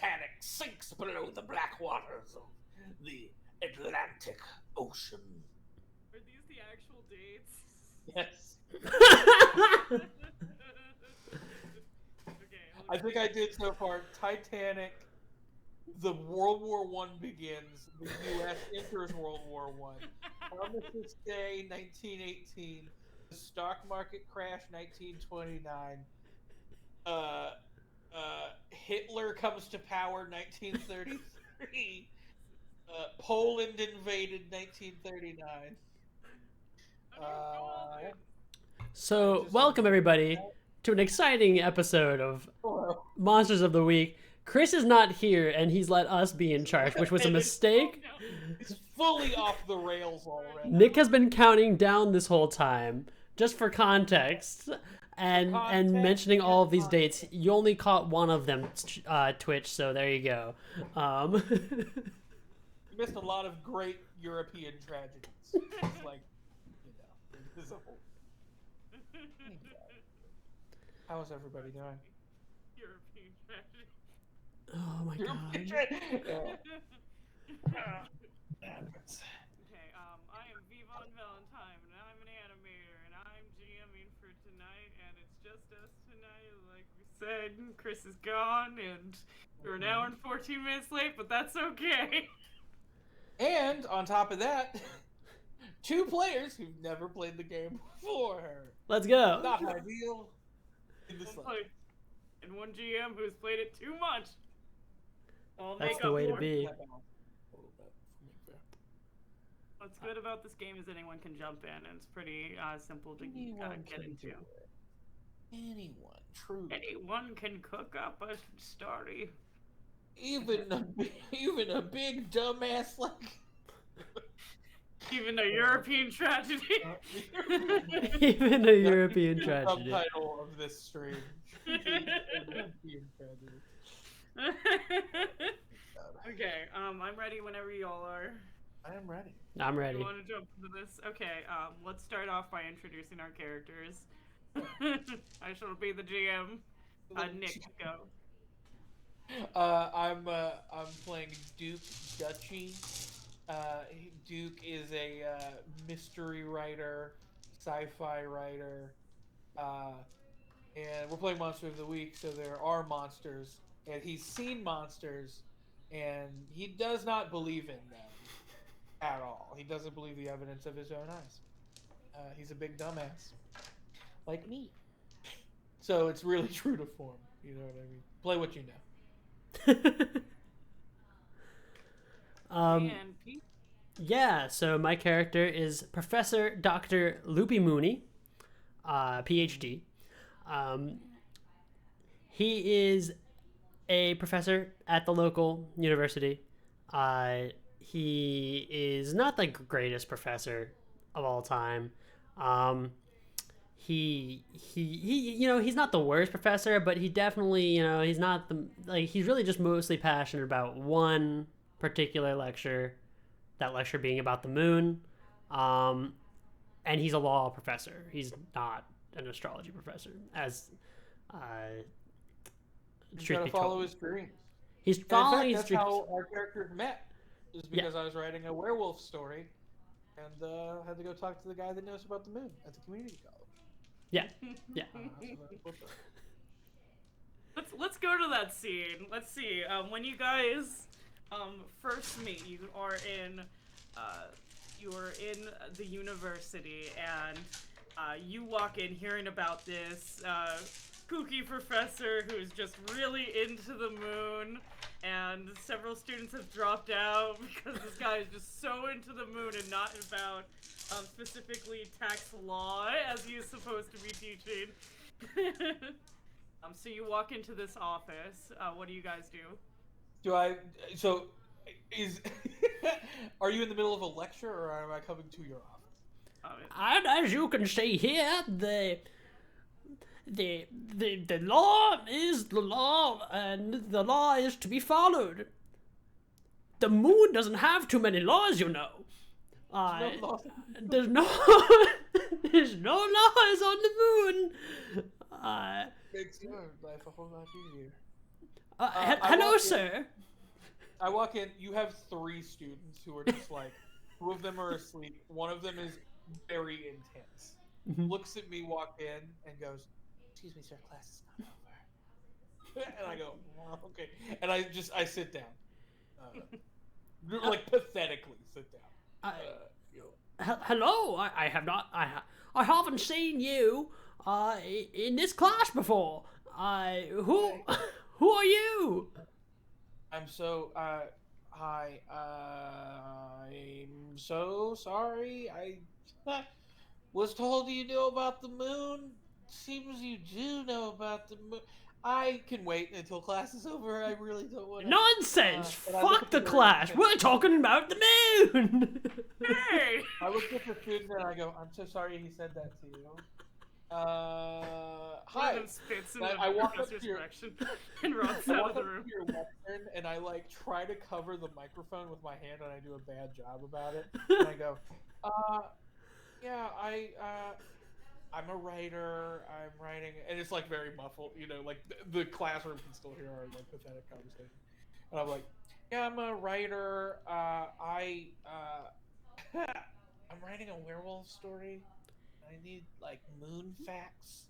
Titanic sinks below the black waters of the Atlantic Ocean. Are these the actual dates? Yes. Okay. I think I did so far. Titanic, the World War One begins, the U.S. enters World War One. Armistice Day, 1918. The stock market crash, 1929. Hitler comes to power, 1933. Poland invaded, 1939. So, welcome everybody to an exciting episode of Monsters of the Week. Chris is not here, and he's let us be in charge, which was a mistake. It's fully off the rails already. Nick has been counting down this whole time, just for context, and mentioning all of these dates. You only caught one of them, Twitch, so there you go. You missed a lot of great European tragedies. It's like, there's a whole... How is everybody doing? European tragedy. Oh my god. Okay, I am Vivon Valentine, and I'm an animator, and I'm GMing for tonight, and it's just us tonight. Like we said, Chris is gone, and we're an hour and 14 minutes late, but that's okay. And on top of that, two players who've never played the game before. Let's go. Not ideal. And one GM who's played it too much. That's the way to be. What's good about this game is anyone can jump in, and it's pretty simple to get into. Anyone, truly. Anyone can cook up a story. Even a big dumbass like. Even a European tragedy. Even a European tragedy. Subtitle of this stream. European tragedy. Okay, I'm ready whenever y'all are. I am ready. I'm ready. You want to jump into this? Okay, let's start off by introducing our characters. I shall be the GM. Nick, go. I'm playing Duke Duchy. Duke is a mystery writer, sci-fi writer, and we're playing Monster of the Week, so there are monsters, and he's seen monsters, and he does not believe in them at all. He doesn't believe the evidence of his own eyes. He's a big dumbass, like me. So it's really true to form. You know what I mean? Play what you know. Yeah, so my character is Professor Dr. Loopy Mooney, PhD. He is a professor at the local university. He is not the greatest professor of all time. He he's not the worst professor, but he definitely, he's not he's really just mostly passionate about one particular lecture, that lecture being about the moon. And he's a law professor. He's not an astrology professor, as He's trying to follow his dreams. He's following his dreams. That's how our characters met. Is because I was writing a werewolf story, and had to go talk to the guy that knows about the moon at the community college. Yeah. Let's go to that scene. Let's see. When you guys first meet, you are in the university, and you walk in hearing about this kooky professor who's just really into the moon, and several students have dropped out because this guy is just so into the moon and not about specifically tax law as he is supposed to be teaching. So you walk into this office. What do you guys do? Are you in the middle of a lecture, or am I coming to your office? And as you can see here, the law is the law, and the law is to be followed. The moon doesn't have too many laws, you know. There's no laws on the moon. Makes your life a whole lot easier. Hello, in- sir. I walk in. You have 3 students who are just like, 2 of them are asleep. One of them is very intense. Mhm. Looks at me, walk in, and goes, "Excuse me, sir, class is not over." And I go, "Oh, okay." And I sit down, like pathetically sit down. I, You know, hello. I have not. I haven't seen you in this class before. Who who are you? I'm so hi. I'm so sorry. I was told you knew about the moon. Seems you do know about the moon. I can wait until class is over. I really don't want to. Nonsense! and I look Fuck at the the class. very- We're talking about the moon. Hey! I look at the student and I go, "I'm so sorry he said that to you." One Hi. of them spits in I the walk up professor's to your- direction and runs I out walk of the up room. to your lectern and I like try to cover the microphone with my hand and I do a bad job about it. And I go, yeah, I'm a writer. I'm writing, and it's like very muffled, like the classroom can still hear our like pathetic conversation. And I'm like, yeah, I'm a writer. I'm writing a werewolf story. I need like moon facts.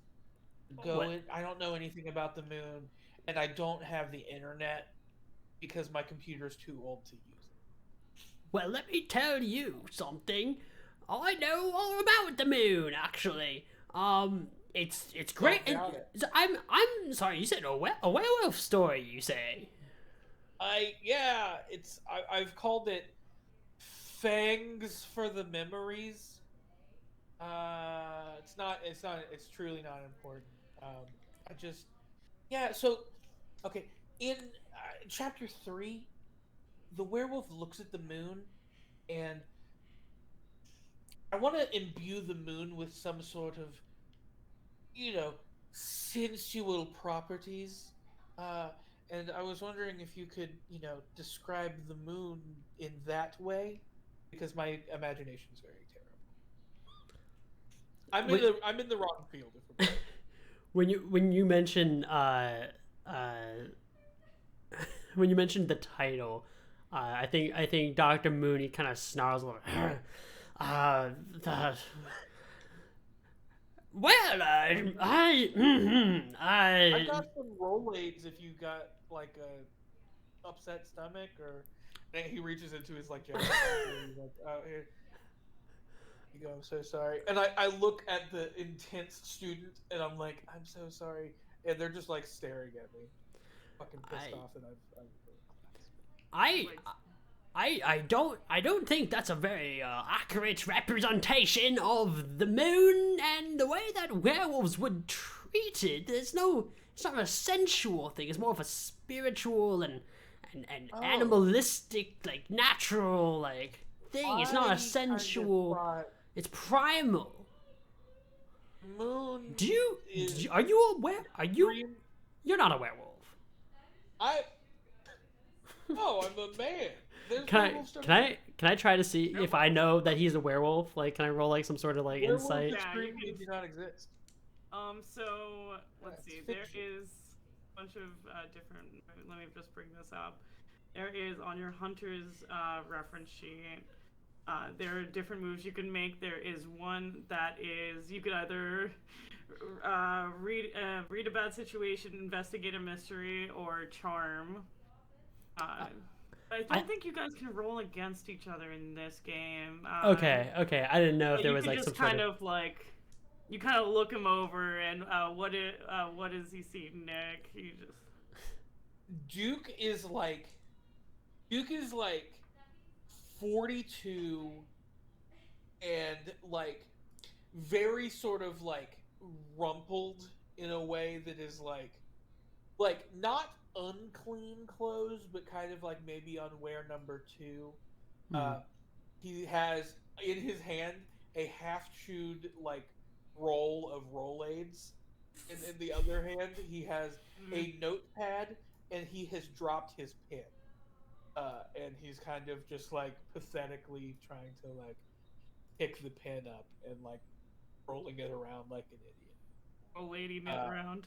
What? I don't know anything about the moon, and I don't have the internet because my computer's too old to use. Well, let me tell you something. I know all about the moon, actually. It's great. Oh, got it. I'm sorry. You said a werewolf story. You say? I've called it Fangs for the Memories. It's truly not important. So, okay, in chapter 3, the werewolf looks at the moon, and I want to imbue the moon with some sort of, sensual properties. And I was wondering if you could, describe the moon in that way, because my imagination is very terrible. I'm in the wrong field. If When you mention when you mentioned the title, I think Dr. Mooney kind of snarls a little. Well, I got some Rolaids if you got like a upset stomach, or and he reaches into his like jacket pocket and he's like, "Oh, here you go. I'm so sorry." And I look at the intense student and I'm like, "I'm so sorry," and they're just like staring at me, fucking pissed off that I don't think that's a very accurate representation of the moon and the way that werewolves would treat it. It's not a sensual thing. It's more of a spiritual and animalistic, like natural, like thing. It's not a sensual. It's primal. Moon. Are you aware? Dream. You're not a werewolf. No, I'm a man. There's Can I try to see if I know that he's a werewolf? Like, can I roll like some sort of like Werewolves insight? that Yeah, scream you can- do not exist. So let's see. That's There fiction. is a bunch of different. Let me just bring this up. There is on your hunter's reference sheet. There are different moves you can make. There is one that is you could either read a bad situation, investigate a mystery, or charm. I don't think you guys can roll against each other in this game. Okay. I didn't know if there you was can like just some sort kind of. of like you kind of look him over and what does he see, Nick? He just Duke is like 42 and like very sort of like rumpled in a way that is like not unclean clothes, but kind of like maybe on wear number 2. He has in his hand a half-chewed like roll of Rolaids, and in the other hand he has a notepad, and he has dropped his pen, and he's kind of just like pathetically trying to like pick the pen up and like rolling it around like an idiot. a lady knit around.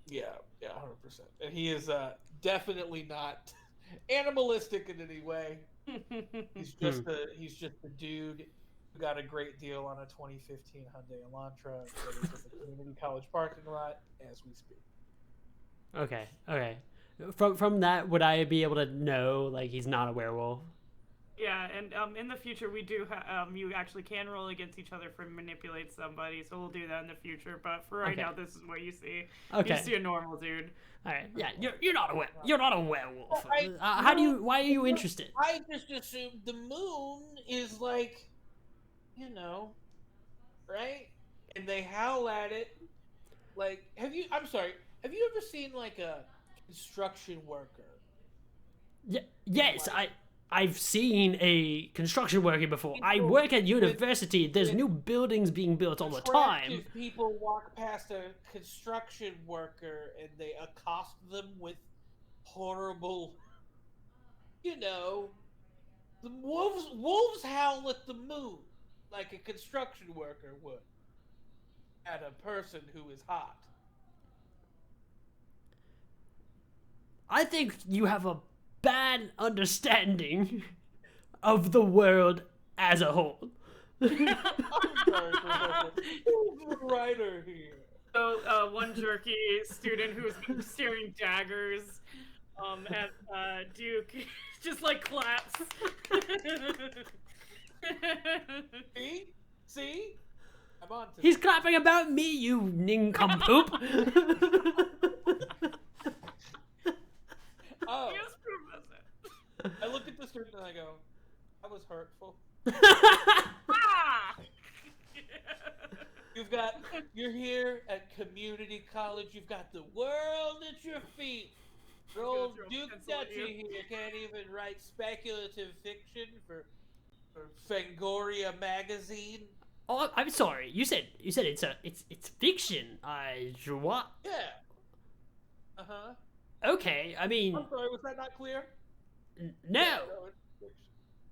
Yeah, 100%. And he is definitely not animalistic in any way. He's just a dude who got a great deal on a 2015 Hyundai Elantra that is in the community college parking lot as we speak. Okay, okay. From that, would I be able to know like he's not a werewolf? Yeah, and in the future we do you actually can roll against each other for manipulate somebody, so we'll do that in the future. But for right Okay. now, this is what you see. Okay. You see a normal dude. All right. Yeah, you're not a you're not a werewolf. I- Why are you interested? I just assumed the moon is like, you know, right? And they howl at it. Like, I'm sorry. Have you ever seen like a construction worker? Yes, I've seen a construction worker before. I work at university. There's new buildings being built all the time. Attractive people walk past a construction worker and they accost them with horrible, you know, the wolves howl at the moon like a construction worker would at a person who is hot. I think you have a bad understanding of the world as a whole. I'm sorry, Professor. Who's the writer here? So one jerky student who's been staring daggers at Duke just like claps. See? I'm on to He's clapping about me, you nincompoop. Oh, Yes, Professor. I look at the student and I go, that was hurtful. Ah! You're here at community college. You've got the world at your feet. Your old throw a Duke pencil at you. Duchy here can't even write speculative fiction for Fangoria magazine. Oh, I'm sorry. You said it's fiction. What? Yeah. Uh huh. Okay. I mean, I'm sorry. Was that not clear? no. It's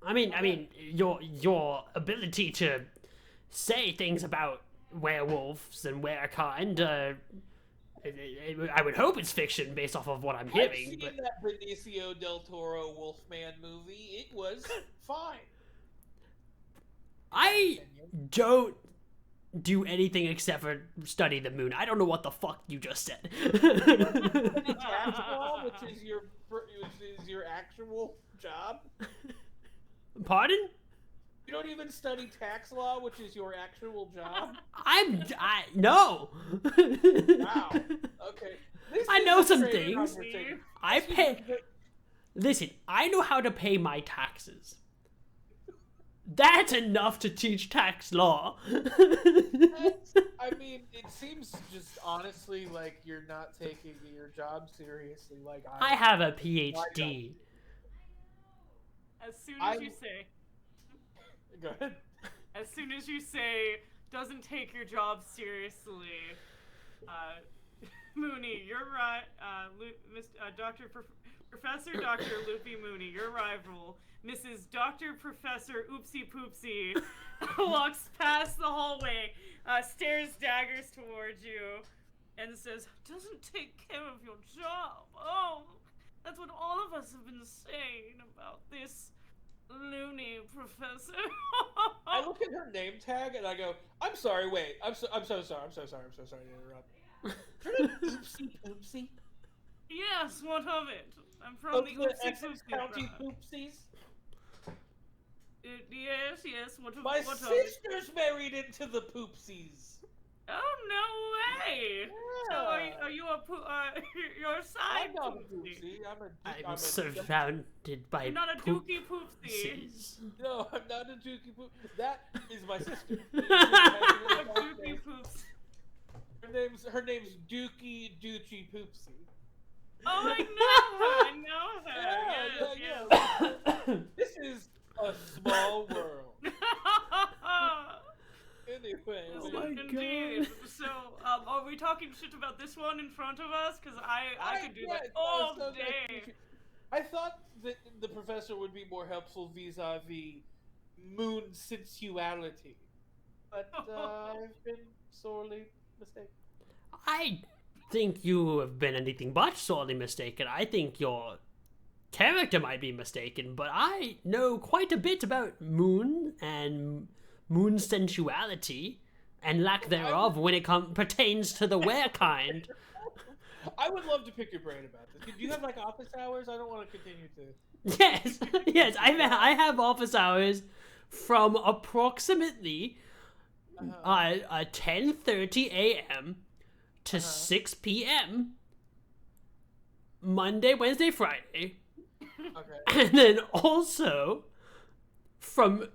fiction. I mean, your ability to say things about werewolves and werekind, I would hope it's fiction based off of what I'm I've hearing. seen But that Benicio del Toro Wolfman movie. It was fine. I don't do anything except for study the moon. I don't know what the fuck you just said. Study tax law, which is your actual job. Pardon? You don't even study tax law, which is your actual job. No. Wow. Okay. This I is know a some straight things. conversation. I pay. Listen, I know how to pay my taxes. That's enough to teach tax law. I mean, it seems just honestly like you're not taking your job seriously. Like I have a PhD. As soon as you say, Go ahead. as soon as you say, doesn't take your job seriously, Mooney, your Professor Dr. Luffy Mooney, your rival, Mrs. Dr. Professor Oopsie Poopsie, walks past the hallway, stares daggers towards you, and says, doesn't take care of your job. Oh, that's what all of us have been saying about this loony professor. I look at her name tag and I go, "I'm sorry. Wait. I'm so sorry. I'm so sorry to interrupt." Her name Oopsie Poopsie. Yes, what of it? I'm from Of the the Oopsie Essex Poopsie County tribe. Poopsies. Yes, what of My what of it? sister's married into the Poopsies. Oh, no way! So are you a you're a side I'm not a poopsie? Poopsie. I'm surrounded by You're not a dookie poopsie. poopsies. No, I'm not a Dookie Poop. That is my sister. A dookie poops. Her name's Dookie Doochie Poopsie. Oh, I know her. Yes. This is a small world. Anyway, Oh my Indeed. God. So, are we talking shit about this one in front of us? Because I could do that yeah, all so day. I thought that the professor would be more helpful vis-a-vis moon sensuality, but I've been sorely mistaken. I think you have been anything but sorely mistaken. I think your character might be mistaken, but I know quite a bit about moon and moon sensuality and lack thereof when it pertains to the were kind. I would love to pick your brain about this. Do you have like office hours? I don't want to continue to. Yes, yes, I have office hours from approximately 10:30 a.m. to 6 p.m. Monday, Wednesday, Friday. Okay. And then also from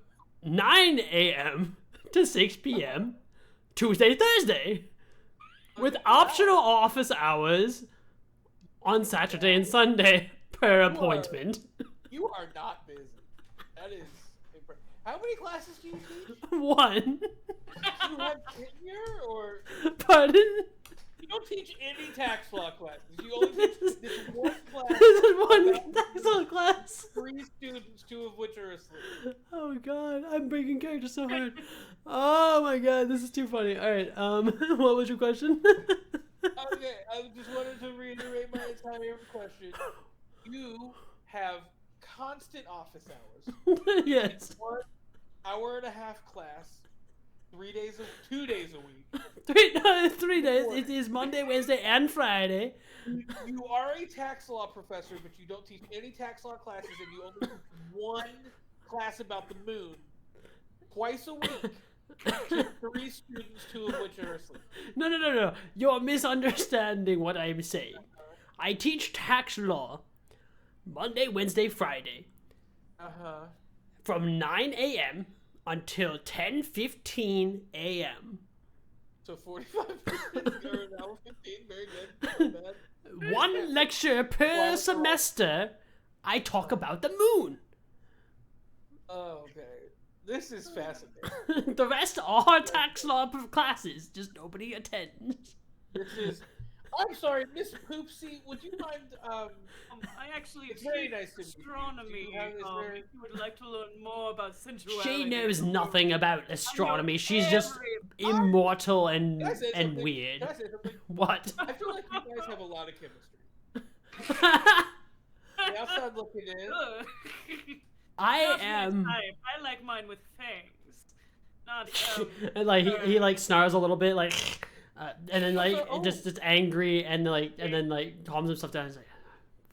9 a.m. to 6 p.m. Tuesday, Thursday. With optional office hours on Saturday and Sunday per appointment. You are not busy. That is impressive. How many classes do you teach? One. Do you have tenure or Pardon? you don't teach any tax law classes? You only teach this one class. This is one tax class. 3 students, 2 of which are asleep. Oh god, I'm breaking character so hard. Oh my god, this is too funny. Alright, what was your question? Okay, I just wanted to reiterate my entire question. You have constant office hours. Yes. 1 hour and a half class, 2 days a week. 3 days. It is Monday, Wednesday, and Friday. You are a tax law professor, but you don't teach any tax law classes, and you only teach 1 class about the moon twice a week to 3 students, 2 of which are asleep. No. You're misunderstanding what I'm saying. I teach tax law Monday, Wednesday, Friday from 9 a.m. until 10:15 a.m. So 45 minutes or an hour 15, very good. Not bad. 1 lecture per semester. I talk about the moon. Oh, okay. This is fascinating. The rest are tax law classes, just nobody attends. This is. I'm sorry, Miss Poopsie. Would you mind? I actually It's very teach nice to meet you. astronomy. Do you have- is there- If you would like to learn more about sensuality. She knows nothing about astronomy. She's just every- immortal Can I say and something? weird. Can I say something? What? I feel like you guys have a lot of chemistry. The outside looking in. Ugh. I Not my am. type. I like mine with fangs. Not And like he like snarls a little bit, like, and then like Oh. just angry, and like then like calms himself down. He's like,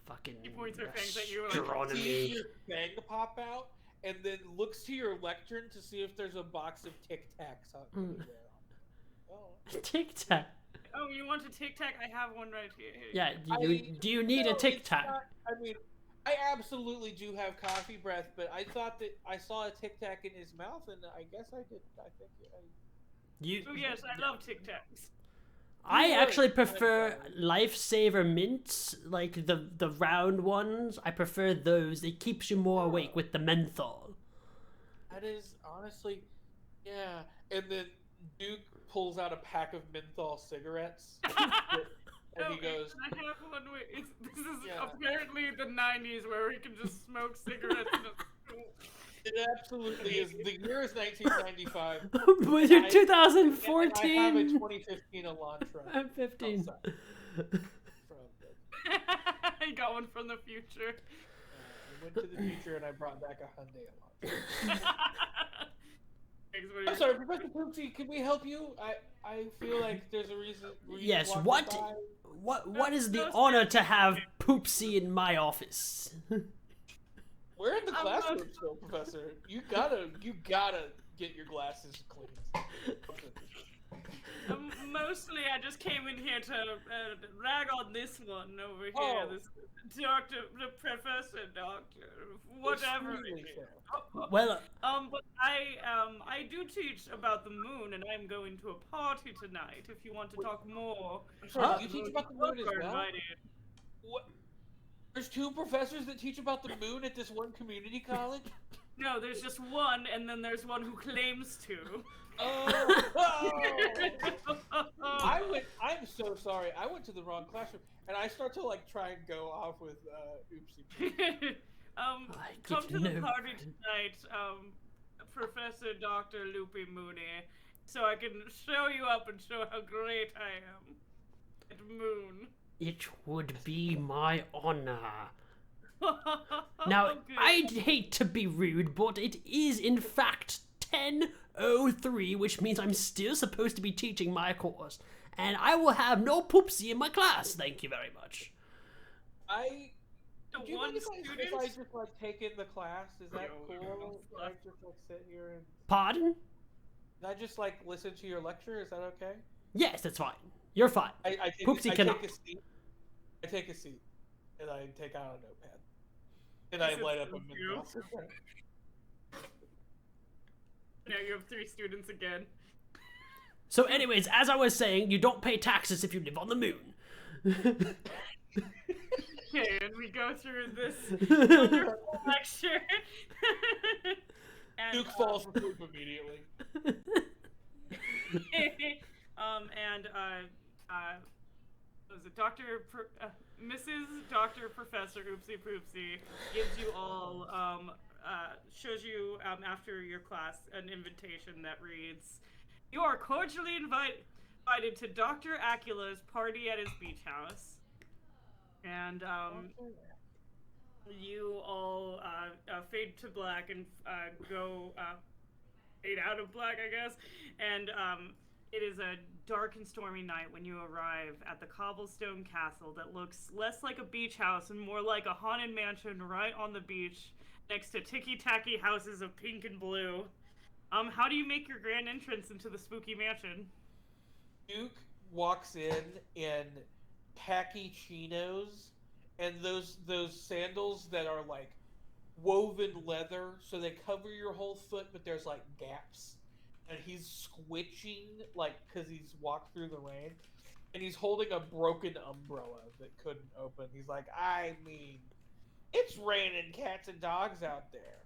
fucking He points her fangs at you, like, astronomy. Sees your fang pop out, and then looks to your lectern to see if there's a box of Tic Tacs out there. Oh. Tic Tac. Oh, you want a Tic Tac? I have one right here. Yeah. Do you need No, a Tic it's Tac? not- I mean, I absolutely do have coffee breath, but I thought that I saw a Tic Tac in his mouth, and I guess I did. I think You. Oh yes, I love Tic Tacs. I You actually would. prefer Lifesaver mints, like the round ones. I prefer those. It keeps you more awake with the menthol. that is honestly, yeah. And then Duke pulls out a pack of menthol cigarettes, and he goes, I have one where this is Yeah. apparently the 90s where we can just smoke cigarettes in a school. "It absolutely is. The year is 1995. With your I- 2014. And I have a 2015 Elantra. I'm 15. outside from it. I got one from the future. I went to the future and I brought back a Hyundai Elantra. Thanks, what do I'm you- sorry, Professor Poopsie, can we help you? I feel like there's a reason. Yes, walking what? by. What is the honor to have Poopsie in my office? We're in the I'm classroom not- still, Professor. You gotta get your glasses cleaned. Mostly, I just came in here to rag on this one over here. Oh. This the professor, doctor, whatever. Extremely it is. so. Well, But I do teach about the moon, and I'm going to a party tonight. If you want to talk more, I'm sorry, Huh? you teach about the moon as You're well? invited. What? There's 2 professors that teach about the moon at this one community college? No, there's just one, and then there's one who claims to. I'm so sorry. I went to the wrong classroom, and I start to like try and go off with Oopsie. I Come give to the no party credit. tonight, Professor Dr. Loopy Mooney, so I can show you up and show how great I am. moon. It would be my honor. Now, Okay. I'd hate to be rude, but it is in fact 10:03, which means I'm still supposed to be teaching my course, and I will have no poopsie in my class. Thank you very much. The Do you one mind if I student. just like take in the class? Is that Yo, cool? fuck. Can I just like sit here and Pardon? can I just like listen to your lecture? Is that okay? Yes, that's fine. You're fine. I take Poopsie I cannot. take a seat. I take a seat, and I take out a notepad, and I This is light up a so Mendoza. Now you have 3 students again. So, anyways, as I was saying, you don't pay taxes if you live on the moon. Okay, and we go through this wonderful lecture. And, Duke falls asleep immediately. Was it Mrs. Dr. Professor Oopsie Poopsie gives you all, shows you, after your class, an invitation that reads, "You are cordially invited to Dr. Acula's party at his beach house." And, you all, fade to black and, go, fade out of black, I guess. And, it is a dark and stormy night when you arrive at the cobblestone castle that looks less like a beach house and more like a haunted mansion right on the beach next to ticky-tacky houses of pink and blue. How do you make your grand entrance into the spooky mansion? Duke walks in khaki chinos and those sandals that are like woven leather, so they cover your whole foot, but there's like gaps. And he's squitching, like, because he's walked through the rain. And he's holding a broken umbrella that couldn't open. He's like, I mean, it's raining cats and dogs out there.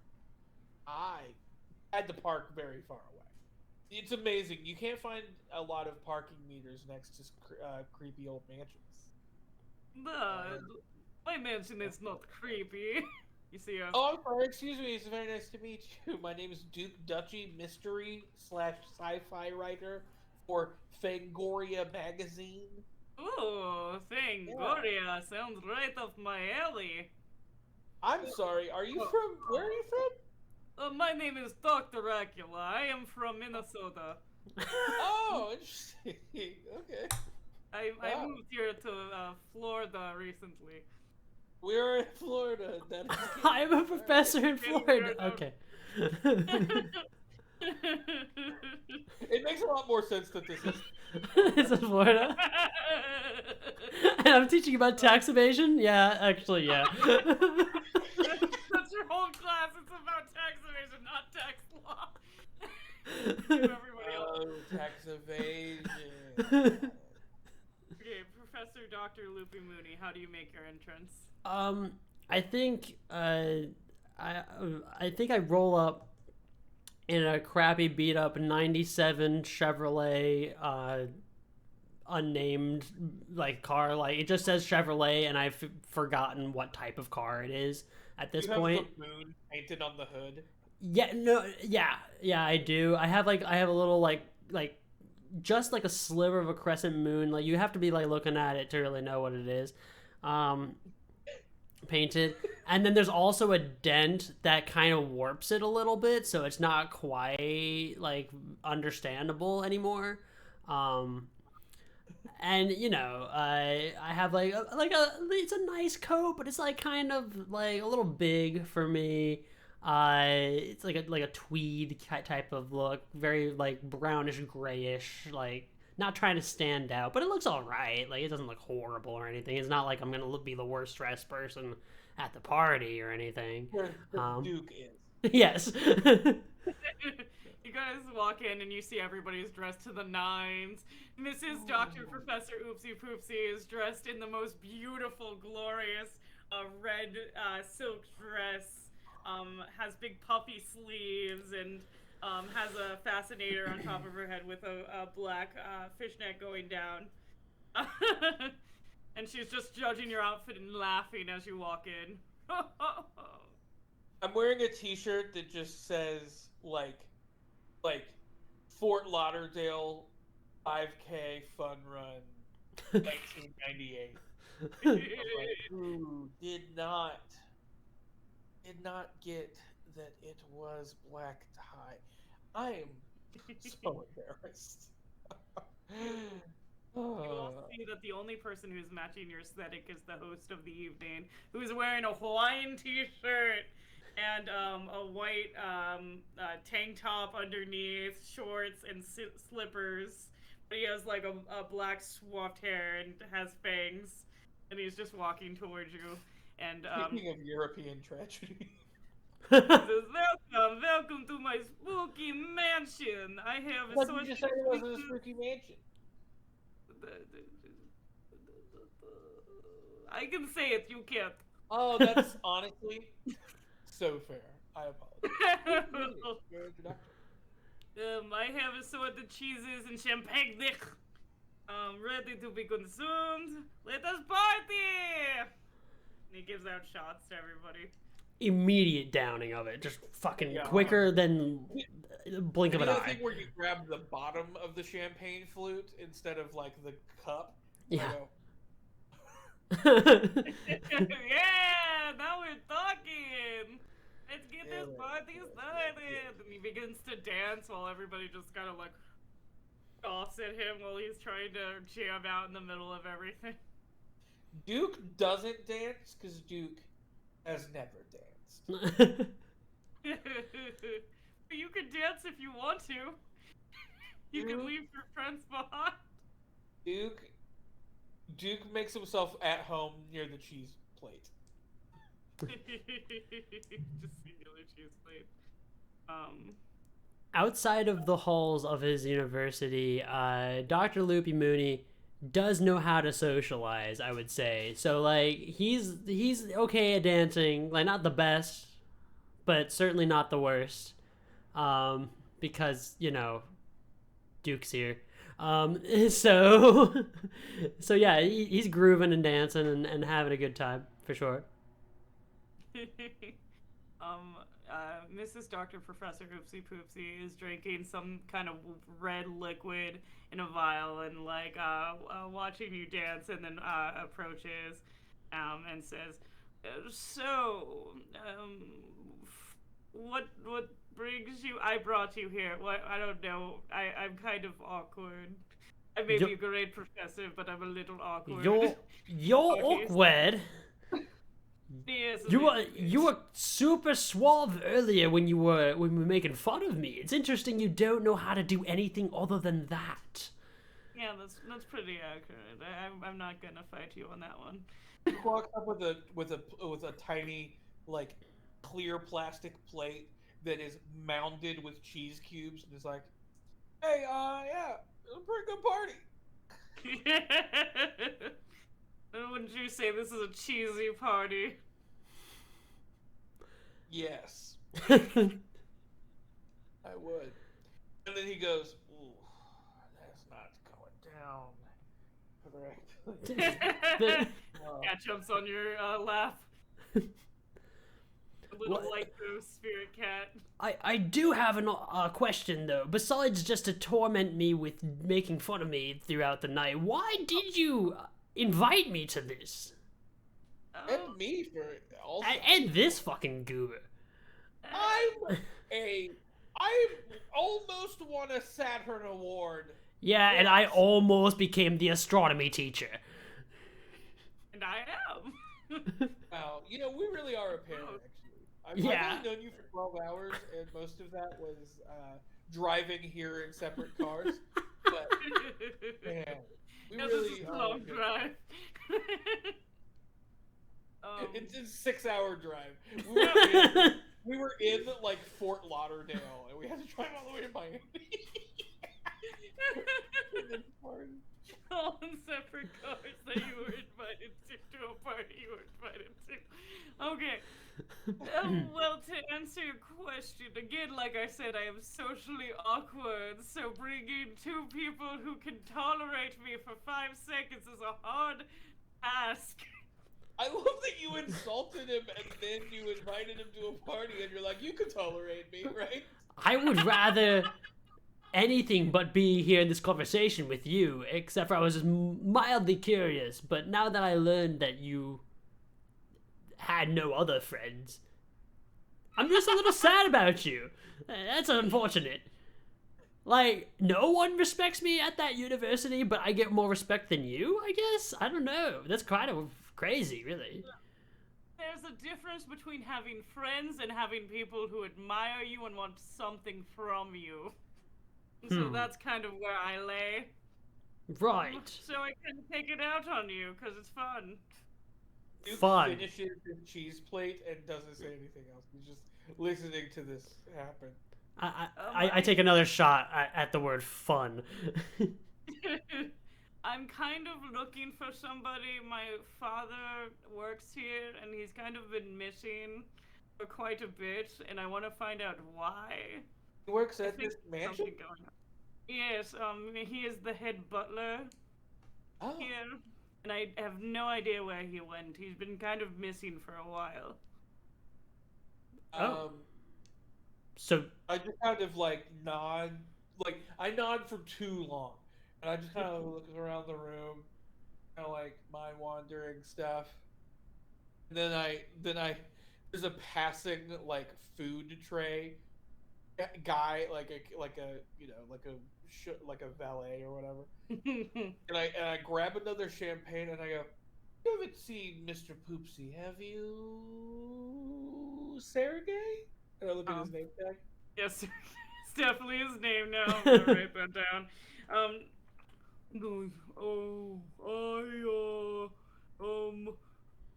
I had to park very far away. It's amazing. You can't find a lot of parking meters next to creepy old mansions. My mansion is not creepy. You see Oh, I'm sorry. Excuse me. It's very nice to meet you. My name is Duke Dutchy, mystery / sci-fi writer for Fangoria magazine. Ooh, Fangoria sounds right up my alley. I'm sorry. Are you from? Where are you from? My name is Dr. Acula. I am from Minnesota. Oh, interesting. Okay. I Wow. moved here to Florida recently. We're in Florida. That is I'm a professor in Getting Florida. weird. Okay. It makes a lot more sense that this is. This is Florida. And I'm teaching about tax evasion? Yeah, actually, yeah. That's your whole class. It's about tax evasion, not tax law. Everybody else. Oh, tax evasion. Okay, Professor Dr. Loopy Mooney, how do you make your entrance? I think I roll up in a crappy beat up 97 Chevrolet unnamed like car, like it just says Chevrolet and I've forgotten what type of car it is at this You have point. the moon painted on the hood. Yeah, I do. I have a little like just like a sliver of a crescent moon. Like you have to be like looking at it to really know what it is. Painted, and then there's also a dent that kind of warps it a little bit, so it's not quite like understandable anymore. And you know, I have like a it's a nice coat, but it's like kind of like a little big for me. It's like a tweed type of look, very like brownish grayish, like not trying to stand out, but it looks all right. Like it doesn't look horrible or anything. It's not like I'm gonna be the worst dressed person at the party or anything. Duke is. Yes. You guys walk in and you see everybody's dressed to the nines. Mrs. Dr. Professor Oopsie Poopsie is dressed in the most beautiful, glorious red silk dress. Has big puffy sleeves and has a fascinator on top of her head with a black fishnet going down. And she's just judging your outfit and laughing as you walk in. I'm wearing a t-shirt that just says like Fort Lauderdale 5K fun run 1998. I'm like, ooh, did not get that it was black tie. I am so embarrassed. You will see that the only person who's matching your aesthetic is the host of the evening, who's wearing a Hawaiian t-shirt and a white tank top underneath, shorts and slippers. But he has like a black swapped hair and has fangs, and he's just walking towards you. And Speaking of European tragedy. he says, welcome to my spooky mansion. I have a But sort you just said it wasn't a spooky mansion. I can say it, you can't. Oh, that's honestly so fair. I apologize. Your introduction. I have assorted cheeses and champagne, ready to be consumed. Let us party! And he gives out shots to everybody. Immediate downing of it, just fucking Yeah. quicker than blink of You an know the eye. thing where you grab the bottom of the champagne flute instead of like the cup? Yeah. Yeah, now we're talking. Let's get this party started. And he begins to dance while everybody just kind of like scoffs at him while he's trying to jam out in the middle of everything. Duke doesn't dance because Duke has never danced. You can dance if you want to. You can leave your friends behind. Duke makes himself at home near the cheese plate. Just singular cheese plate. Outside of the halls of his university, Dr. Loopy Mooney does know how to socialize, I would say. So like he's okay at dancing, like not the best, but certainly not the worst. Because, you know, Duke's here. So yeah, he's grooving and dancing and having a good time for sure. Mrs. Dr. Professor Hoopsie Poopsie is drinking some kind of red liquid in a vial and like watching you dance, and then approaches and says, "So, what brings you? I brought you here. What? I don't know. I'm kind of awkward. I may be a great professor, but I'm a little awkward." You're awkward. Yes, You were super suave earlier when we were making fun of me. It's interesting you don't know how to do anything other than that. Yeah, that's pretty accurate. I'm not gonna fight you on that one. He walks up with a tiny like clear plastic plate that is mounded with cheese cubes, and is like, "Hey, yeah, it was a pretty good party." Wouldn't you say this is a cheesy party? Yes, I would. And then he goes, "Ooh, that's not going down correctly." Cat jumps on your lap. A little What? light ghost spirit cat. I do have a question though. Besides just to torment me with making fun of me throughout the night, why did you invite me to this? And me for also. And this fucking goober. I almost won a Saturn Award. Yeah, and I almost became the astronomy teacher. And I am. Wow, you know, we really are a pair, actually. I've only known you for 12 hours, and most of that was driving here in separate cars. But, man, we This really is a are. long good. drive. It's a 6-hour drive. We were in like Fort Lauderdale, and we had to drive all the way to Miami. All in separate cars that you were invited to a party you were invited to. Okay. Well, to answer your question, again, like I said, I am socially awkward, so bringing two people who can tolerate me for 5 seconds is a hard task. I love that you insulted him, and then you invited him to a party, and you're like, "You can tolerate me, right?" I would rather anything but be here in this conversation with you, except for I was just mildly curious. But now that I learned that you had no other friends, I'm just a little sad about you. That's unfortunate. Like, no one respects me at that university, but I get more respect than you, I guess? I don't know. That's kind of crazy, really. There's a difference between having friends and having people who admire you and want something from you. So that's kind of where I lay. Right. So I can take it out on you, because it's fun. Duke Fun. finishes the cheese plate and doesn't say anything else. He's just listening to this happen. I take another shot at the word fun. I'm kind of looking for somebody. My father works here, and he's kind of been missing for quite a bit, and I want to find out why. He works I at think this there's mansion? something going on. Yes, he is the head butler Oh. here, and I have no idea where he went. He's been kind of missing for a while. Oh. So, I just kind of like nod, like I nod for too long, and I just kind of look around the room, kind of like mind wandering stuff. And then I, there's a passing like food tray guy, like a you know like a valet or whatever, and I grab another champagne and I go, "You haven't seen Mr. Poopsie, have you, Sergey?" And I look at his name tag. Yes, it's definitely his name now. I'm gonna write that down. Going,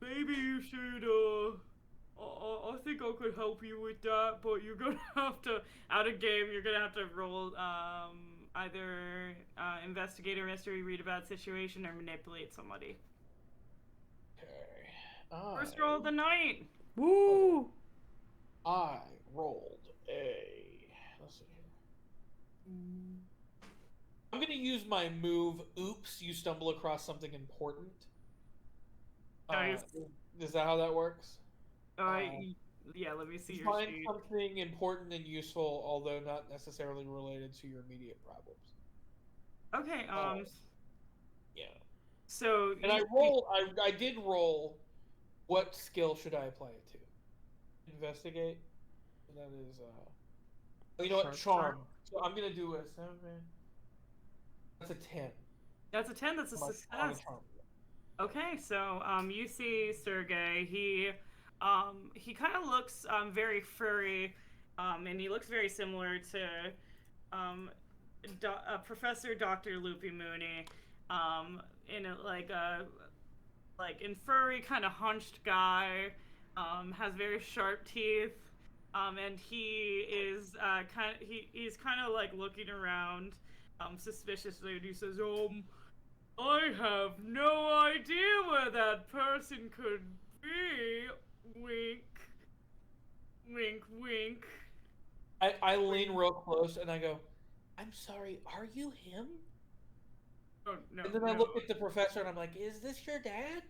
maybe you should, I think I could help you with that, but you're gonna have to, out of game, you're gonna have to roll, either, investigate a mystery, read about situation, or manipulate somebody. Okay. First roll of the night! woo! I rolled a. Let's see here. I'm gonna use my move. Oops! You stumble across something important. Nice. Is that how that works? Yeah, let me see your Find sheet. something important and useful, although not necessarily related to your immediate problems. Okay, Yeah. so... And I did roll. What skill should I apply it to? Investigate. And that is you know what? Charm. So I'm gonna do a 7. That's a 10. That's a 10, that's a on my success. charm. Okay, so you see Sergey. He kind of looks very furry, and he looks very similar to Professor Dr. Loopy Mooney, in in furry kind of hunched guy, has very sharp teeth, and he is he's kind of like looking around suspiciously, and he says, I have no idea where that person could be. Wink. Wink, wink. I lean real close and I go, I'm sorry, are you him? Oh, no. And then I no. look at the professor and I'm like, is this your dad?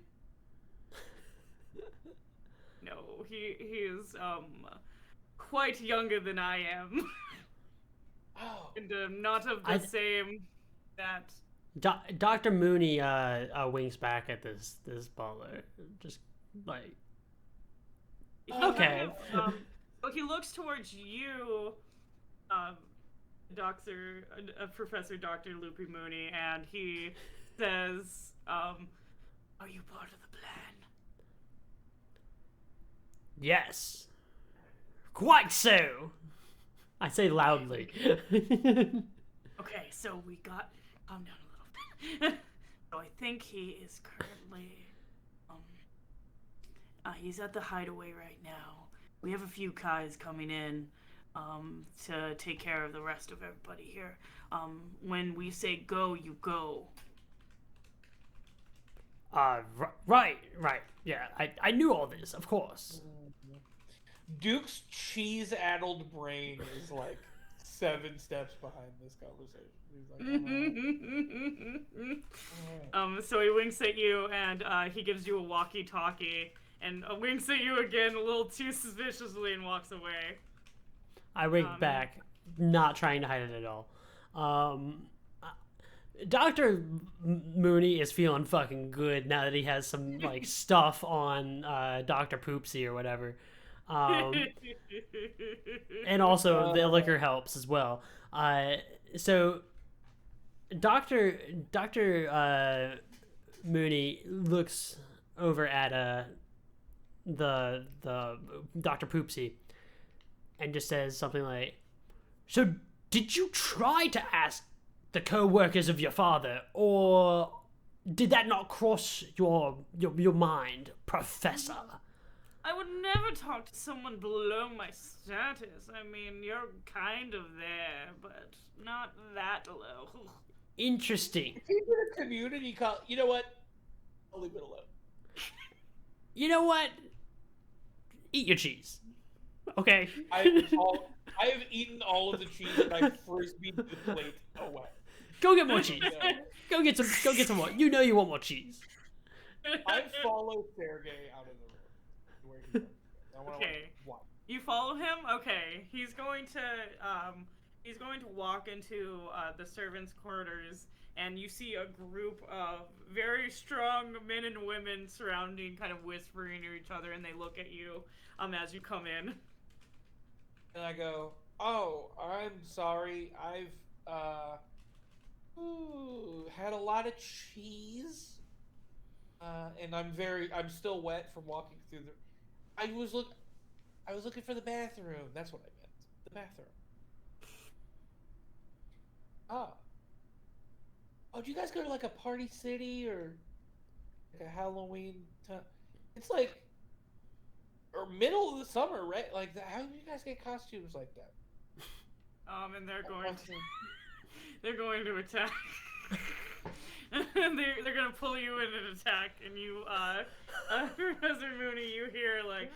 No, he is quite younger than I am. Oh. And not of the same that. Dr. Mooney winks back at this butler, just like, okay. Well, he looks towards you, Professor Dr. Loopy Mooney, and he says, "Are you part of the plan?" Yes, quite so. I say loudly. Okay, so we got calm down a little bit. So I think he is currently he's at the hideaway right now. We have a few guys coming in to take care of the rest of everybody here. When we say go, you go. Right. Yeah, I knew all this, of course. Duke's cheese-addled brain is like 7 steps behind this conversation. He's like, So he winks at you, and he gives you a walkie-talkie, and winks at you again a little too suspiciously and walks away. I wink back, not trying to hide it at all. Dr. Mooney is feeling fucking good now that he has some like stuff on Dr. Poopsie or whatever. And also the liquor helps as well. So Dr. Mooney looks over at the Dr. Poopsie and just says something like, "So did you try to ask the co-workers of your father, or did that not cross your mind, Professor?" I would never talk to someone below my status. I mean, you're kind of there, but not that low. Interesting. If you did a community call, you know what? I'll leave it alone. You know what? Eat your cheese. Okay. I have eaten all of the cheese and I frisbeed the plate away. Go get more cheese. Yeah. Go get some more. You know you want more cheese. I follow Sergey out of the room. Where he goes. I wanna Okay. watch. You follow him? Okay. He's going to walk into the servants' quarters, and you see a group of very strong men and women surrounding, kind of whispering to each other, and they look at you as you come in. And I go, "Oh, I'm sorry. I've had a lot of cheese, and I'm still wet from walking through the. I was looking for the bathroom. That's what I meant. The bathroom. Oh, do you guys go to like a party city or like a Halloween time? It's like or middle of the summer, right? Like, how do you guys get costumes like that? And they're going to attack. they're going to pull you in an attack, and you, Professor Mooney, you hear like.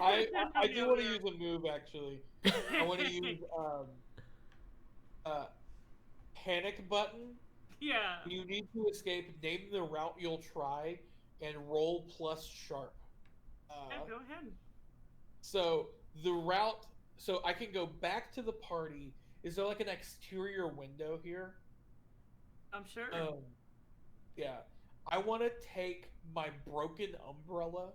I do want to use a move actually. I want to use panic button. Yeah. You need to escape. Name the route you'll try, and roll plus sharp. Yeah, go ahead. So the route. So I can go back to the party. Is there like an exterior window here? I'm sure. Yeah. I want to take my broken umbrella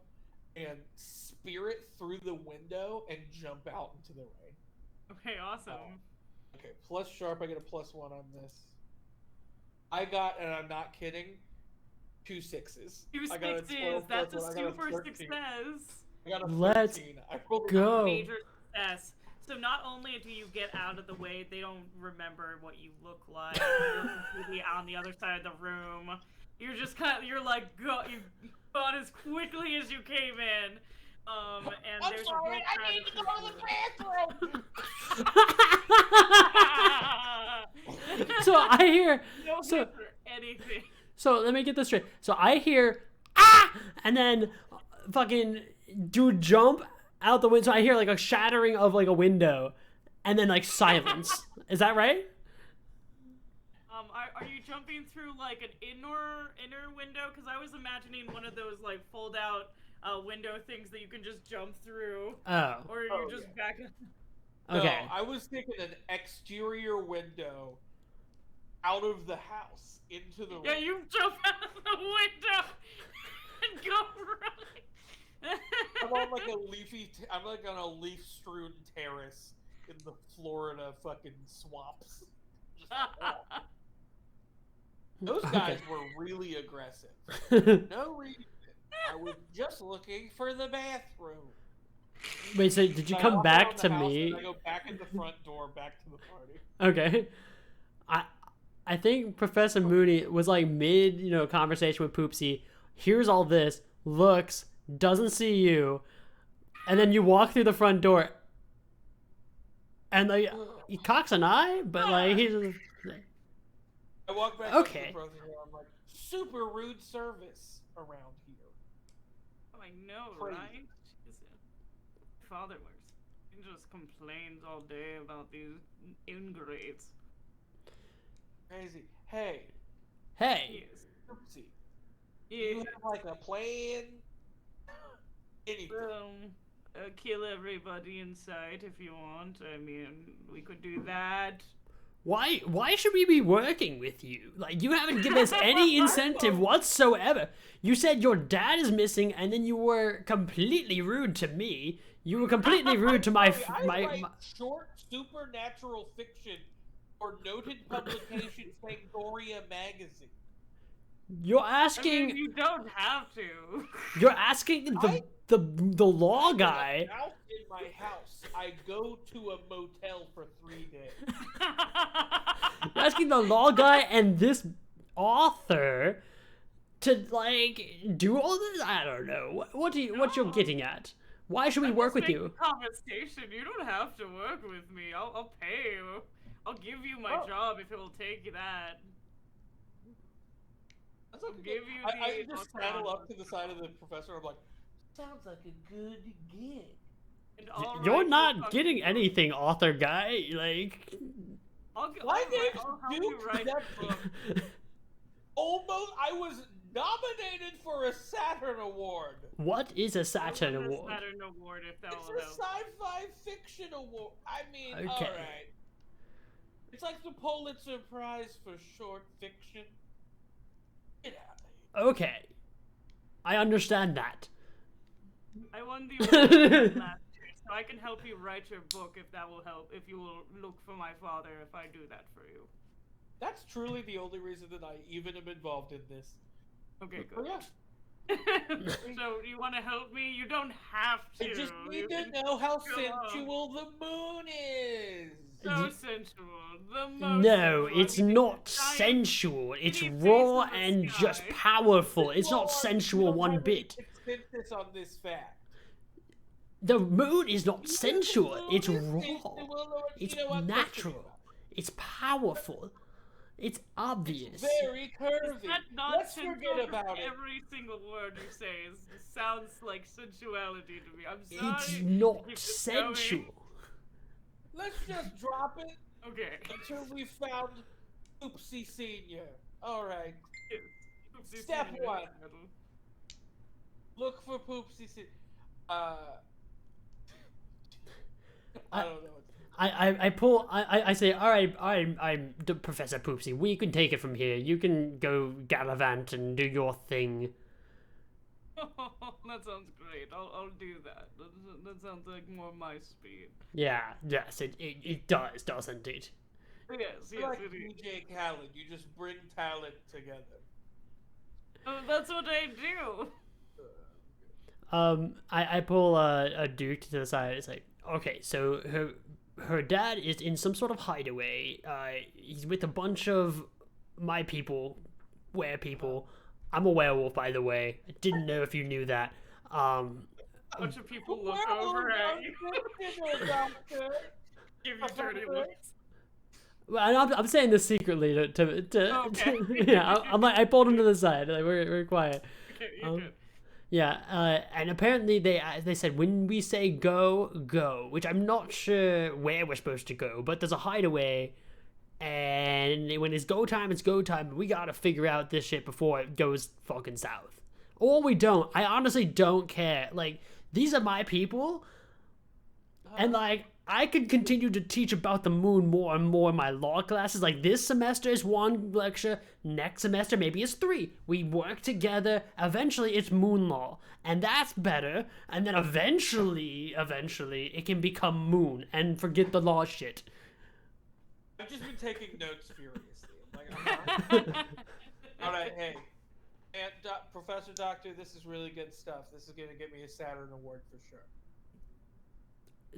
and spear it through the window and jump out into the rain. Okay, awesome. Okay, plus sharp. I get a +1 on this. I got, and I'm not kidding, 2 6s. 2 I got a 6s. 12 That's plus a one, I got super 13. success. I got a 13. Let's I rolled a go. Major success. So not only do you get out of the way, they don't remember what you look like. You're completely on the other side of the room. You're just you've gone as quickly as you came in. And I'm there's sorry, a I need to go to the bathroom. So I hear. No So hit for anything. So let me get this straight. So I hear ah, and then fucking dude jump out the window. So I hear like a shattering of like a window, and then like silence. Is that right? Are you jumping through like an inner window? Because I was imagining one of those like fold out window things that you can just jump through. Oh. Or you're just back. Okay. No, I was thinking an exterior window out of the house into the Yeah, you jump out of the window and go running. I'm on like a I'm like on a leaf-strewn terrace in the Florida fucking swamps. Just like, oh. Those guys were really aggressive. No reason. I was just looking for the bathroom. Wait, so did you I come walk back around to the house me? and I go back in the front door, back to the party. Okay. I think Professor Mooney was like mid, conversation with Poopsie, hears all this, looks, doesn't see you, and then you walk through the front door, and like he cocks an eye, but like he's. I walk back Okay. to the front door. I'm like, super rude service around here. Oh, I know, Crazy. right? Jesus. Father works. He just complains all day about these ingrates. Crazy. Hey, Hey. Yes. Oopsie. Yeah. You have like a plan? Anything. kill everybody in sight if you want. I mean, we could do that. Why should we be working with you? Like, you haven't given us any incentive whatsoever. You said your dad is missing, and then you were completely rude to me. You were completely rude to my I my. write short supernatural fiction for noted publication Fangoria magazine. You're I asking. mean, you don't have to. You're asking the law guy. Out in my house, I go to a motel for 3 days. You're asking the law guy and this author to like do all this. I don't know. What you're getting at? Why should we work with you? Conversation. You don't have to work with me. I'll pay you. I'll give you my job if it will take that. That's okay. Give you I the just saddle up to the side of the professor. I'm like, sounds like a good gig. And all You're right, not fucking getting book. anything, author guy. Like. My name's I'll help you Duke write Zephyr. the book. Almost, I was nominated for a Saturn Award. What is a Saturn I'll win Award? a Saturn Award if that It's will a help. sci-fi fiction award. I mean, Okay. all right. It's like the Pulitzer Prize for short fiction. Get out of here. Okay, I understand that. I won the award last year, so I can help you write your book if that will help. If you will look for my father, if I do that for you. That's truly the only reason that I even am involved in this. Okay, Oh, good. yeah. So you want to help me? You don't have to. I just You need to can know how go on. sensual the moon is. So sensual. The most No, sensual. it's You think not the giant sensual. It's skinny face raw in the and just sky. powerful. It's Well, not you sensual don't one have bit. any consensus on this fact. The moon is not You think sensual. the moon It's is raw. sensual, or do you It's know what I'm talking natural. about? It's powerful. It's obvious. Very curvy. Is that not Let's sensual? forget about it. Every single word you say sounds like sensuality to me. I'm sorry. It's Keep not it sensual. Let's just drop it going. Okay. until we found Oopsie Senior. All right. Oopsie Step senior. one. Look for Poopsie Senior. I don't know. I say, all right, I'm Professor Poopsie. We can take it from here. You can go gallivant and do your thing. That sounds great. I'll do that. That sounds like more my speed. Yeah, yes, it does, doesn't it? Yes, You're yes, like it is. DJ Khaled. You just bring talent together. That's what I do. I pull a Duke to the side. It's like, okay, so her dad is in some sort of hideaway. He's with a bunch of my people, were people. I'm a werewolf, by the way. I didn't know if you knew that. A bunch of people look over at you, Doctor. give you dirty looks. Well, I'm saying this secretly Okay. yeah. I'm like, I pulled him to the side. Like, we're quiet. Okay, you're good. Yeah, and apparently they said when we say go, go, which I'm not sure where we're supposed to go, but there's a hideaway, and when it's go time, it's go time. We gotta figure out this shit before it goes fucking south. Or we don't. I honestly don't care. Like, these are my people, and like, I could continue to teach about the moon more and more in my law classes. Like, this semester is 1 lecture, next semester maybe it's 3. We work together. Eventually it's moon law, and that's better. And then eventually it can become moon and forget the law shit. I've just been taking notes furiously. I'm like, all right, hey, and Professor Doctor, this is really good stuff. This is gonna get me a Saturn Award for sure.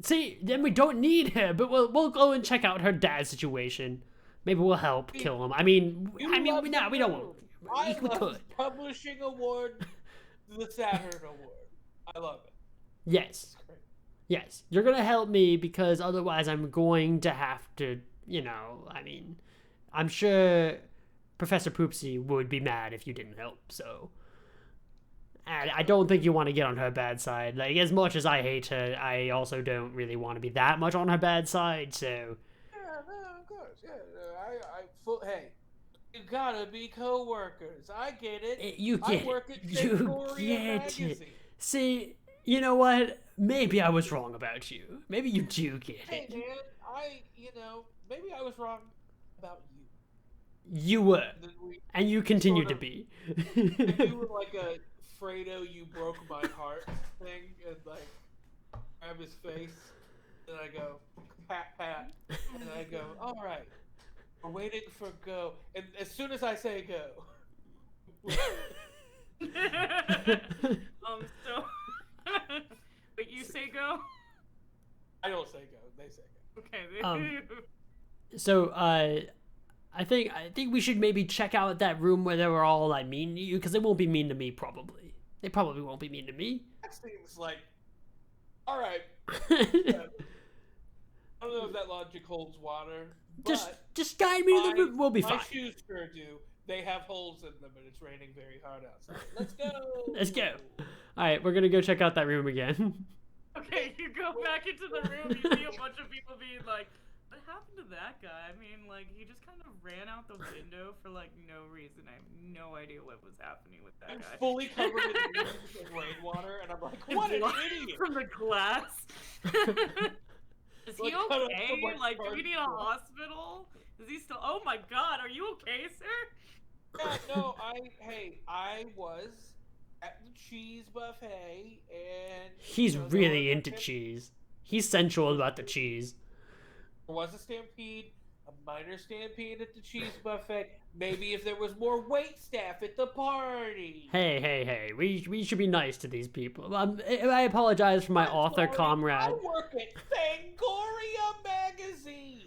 See, then we don't need her, but we'll go and check out her dad's situation. Maybe we'll help kill him. I mean, You we love don't the want. moon. I We love could. Publishing award, the Saturn Award. I love it. Yes. It's great. Yes, you're gonna help me because otherwise I'm going to have to, I mean, I'm sure Professor Poopsie would be mad if you didn't help, so. And I don't think you want to get on her bad side. Like, as much as I hate her, I also don't really want to be that much on her bad side, so. Yeah, no, of course. Yeah, hey, you gotta be co-workers. I get it. You get I work at it. You Fangoria get magazine. it. See, You know what? Maybe I was wrong about you. Maybe you do get Hey it. man, maybe I was wrong about you. You were, And then we and you continue sort to of be. do like a Fredo, you broke my heart thing, and like grab his face, and I go pat pat, and I go, all right, we're waiting for go, and as soon as I say go, So, but you say go? I don't say go, they say go. Okay. So, I think we should maybe check out that room where they were all like mean to you, because they won't be mean to me probably. They probably won't be mean to me. That seems like, all right. I don't know if that logic holds water, but just guide me to the room. We'll be my fine. shoes sure do. They have holes in them, and it's raining very hard outside. Let's go. Let's go. All right, we're gonna go check out that room again. Okay, you go back into the room, you see a bunch of people being like, what happened to that guy? I mean, like, he just kind of ran out the window for, like, no reason. I have no idea what was happening with that I'm guy. fully covered in leaves and rainwater, and I'm like, And what an blood idiot! from the glass. Is he Like, cut off okay? from, like, Like, do we need a cardboard. hospital? Is he still? Oh my God, are you okay, sir? Yeah, no, I was at the cheese buffet, and He's there really was a into pit- cheese. He's sensual about the cheese. There was a stampede, a minor stampede at the cheese buffet. Maybe if there was more wait staff at the party. Hey, we should be nice to these people. I apologize for my I'm author sorry, comrade. I work at Fangoria magazine.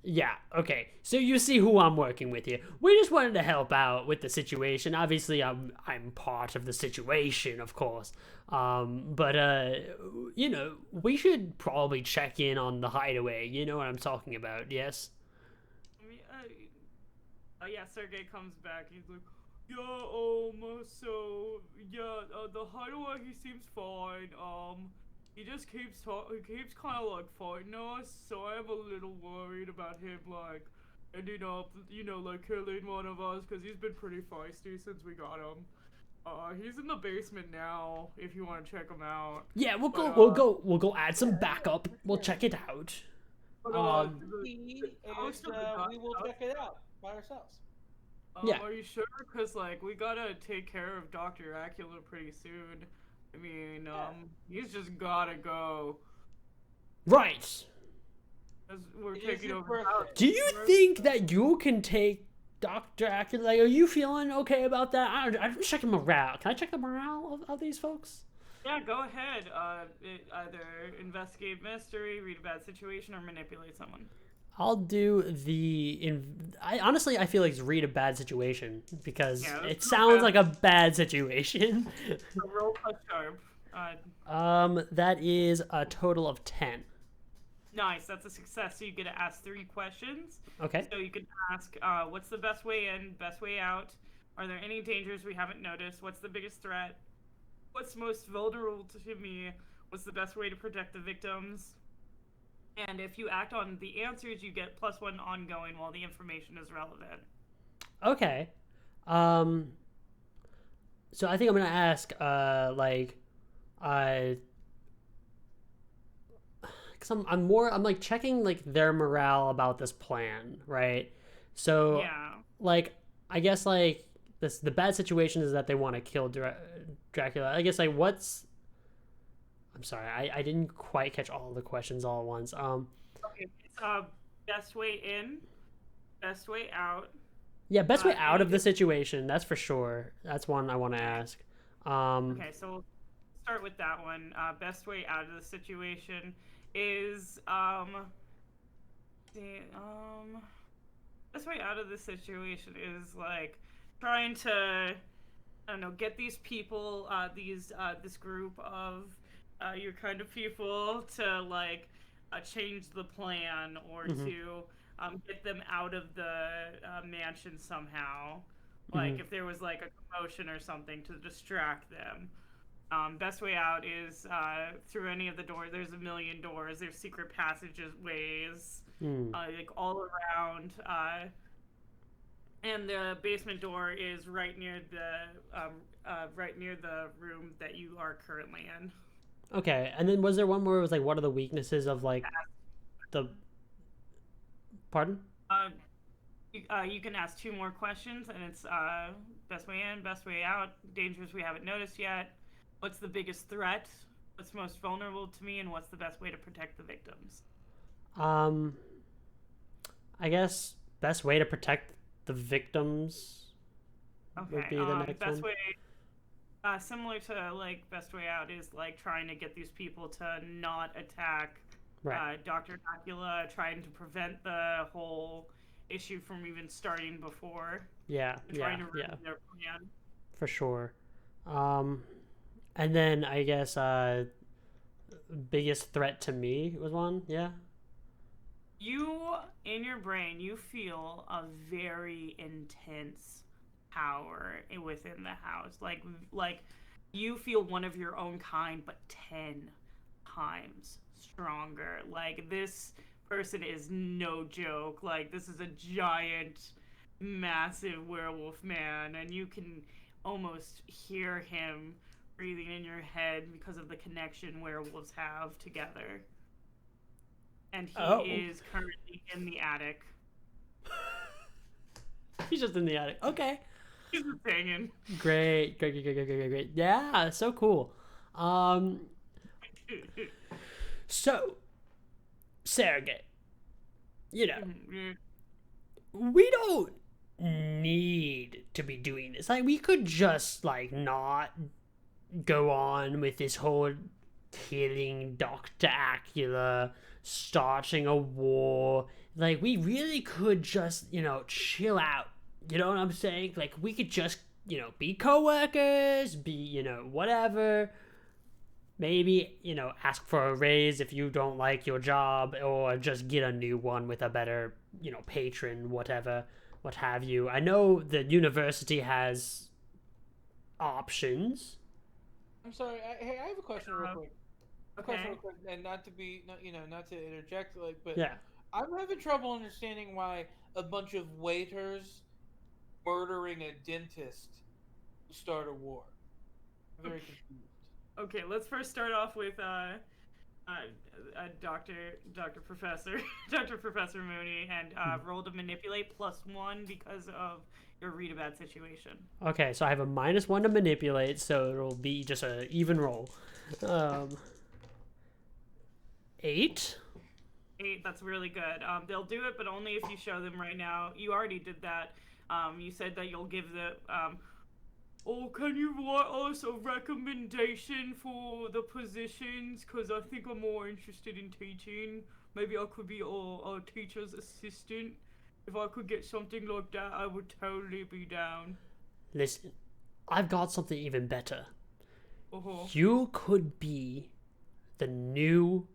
Yeah, okay. So you see who I'm working with here. We just wanted to help out with the situation. Obviously, I'm part of the situation, of course. But we should probably check in on the hideaway. You know what I'm talking about, yes? I mean, yeah, Sergey comes back. He's like, yeah, so yeah, the hideaway, he seems fine. He just keeps kind of like fighting us, so I am a little worried about him like ending up, like killing one of us, because he's been pretty feisty since we got him. He's in the basement now. If you want to check him out. Yeah, we'll go. But, We'll go add some backup. We'll check it out. But, We the host of the we will podcast- check it out by ourselves. Yeah. Are you sure? Because, like, we gotta take care of Dr. Acula pretty soon. I mean, he's just gotta go. Right. As we're It is taking his over. birthday. house. Do you think that you can take Dr. Acula? Like, are you feeling okay about that? I'm checking morale. Can I check the morale of these folks? Yeah, go ahead. Either investigate mystery, read a bad situation, or manipulate someone. I'll do I honestly feel like it's read a bad situation because Yeah, it that's sounds bad. like a bad situation. So roll plus sharp. That is a total of 10. Nice, that's a success. So you get to ask 3 questions. Okay. So you can ask, what's the best way in, best way out? Are there any dangers we haven't noticed? What's the biggest threat? What's most vulnerable to me? What's the best way to protect the victims? And if you act on the answers, you get +1 ongoing while the information is relevant. Okay. So I think I'm gonna ask, cause I'm like checking like their morale about this plan, right? So Yeah. like I guess like the bad situation is that they want to kill Dracula. I guess like I'm sorry, I didn't quite catch all the questions all at once. Okay. It's best way in, best way out. Yeah, best way out of and- the situation, that's for sure. That's one I want to ask. Okay, so we'll start with that one. Best way out of the situation is best way out of the situation is like trying to, I don't know, get these people, this group of your kind of people to like change the plan or to get them out of the mansion somehow. Like if there was like a commotion or something to distract them. Best way out is through any of the doors. There's a million doors. There's secret passages, ways, like all around. And the basement door is right near the right near the room that you are currently in. Okay, and then was there one where it was like, what are the weaknesses of like the? Pardon? Uh, you can ask 2 more questions, and it's best way in, best way out, dangers we haven't noticed yet, what's the biggest threat, what's most vulnerable to me, and what's the best way to protect the victims. Um, I guess best way to protect the victims would Okay, be the next best one. way, similar to like best way out, is like trying to get these people to not attack Right. Dr. Dracula, trying to prevent the whole issue from even starting before, Yeah. and Yeah. trying to Yeah. ruin their plan. For sure. Um, and then I guess biggest threat to me was one. Yeah. You, in your brain, you feel a very intense power within the house. Like you feel one of your own kind, but 10 times stronger. Like this person is no joke. Like this is a giant, massive werewolf man, and you can almost hear him breathing in your head because of the connection werewolves have together. And he Oh. is currently in the attic. He's just in the attic. Okay. He's just hanging. Great. Great. Great. Great. Great. Great. Great. Yeah. So cool. Um. So, Sergey, you know, we don't need to be doing this. Like, we could just, like, not go on with this whole killing Dr. Acula, starting a war. Like, we really could just, chill out. You know what I'm saying? Like, we could just, be co-workers, be, whatever. Maybe, ask for a raise if you don't like your job, or just get a new one with a better, patron, whatever, what have you. I know the university has options. I'm sorry. Hey, I have a question real quick. Okay. And not to be, not to interject, like, but Yeah. I'm having trouble understanding why a bunch of waiters murdering a dentist will start a war. I'm very confused. Okay, let's first start off with Dr. Professor Dr. Professor Mooney, and roll to manipulate +1 because of your read about situation. Okay, so I have a -1 to manipulate, so it'll be just an even roll. 8. 8, that's really good. They'll do it, but only if you show them right now. You already did that. You said that you'll give the can you write us a recommendation for the positions? Because I think I'm more interested in teaching. Maybe I could be a teacher's assistant. If I could get something like that, I would totally be down. Listen, I've got something even better. Uh-huh. You could be the new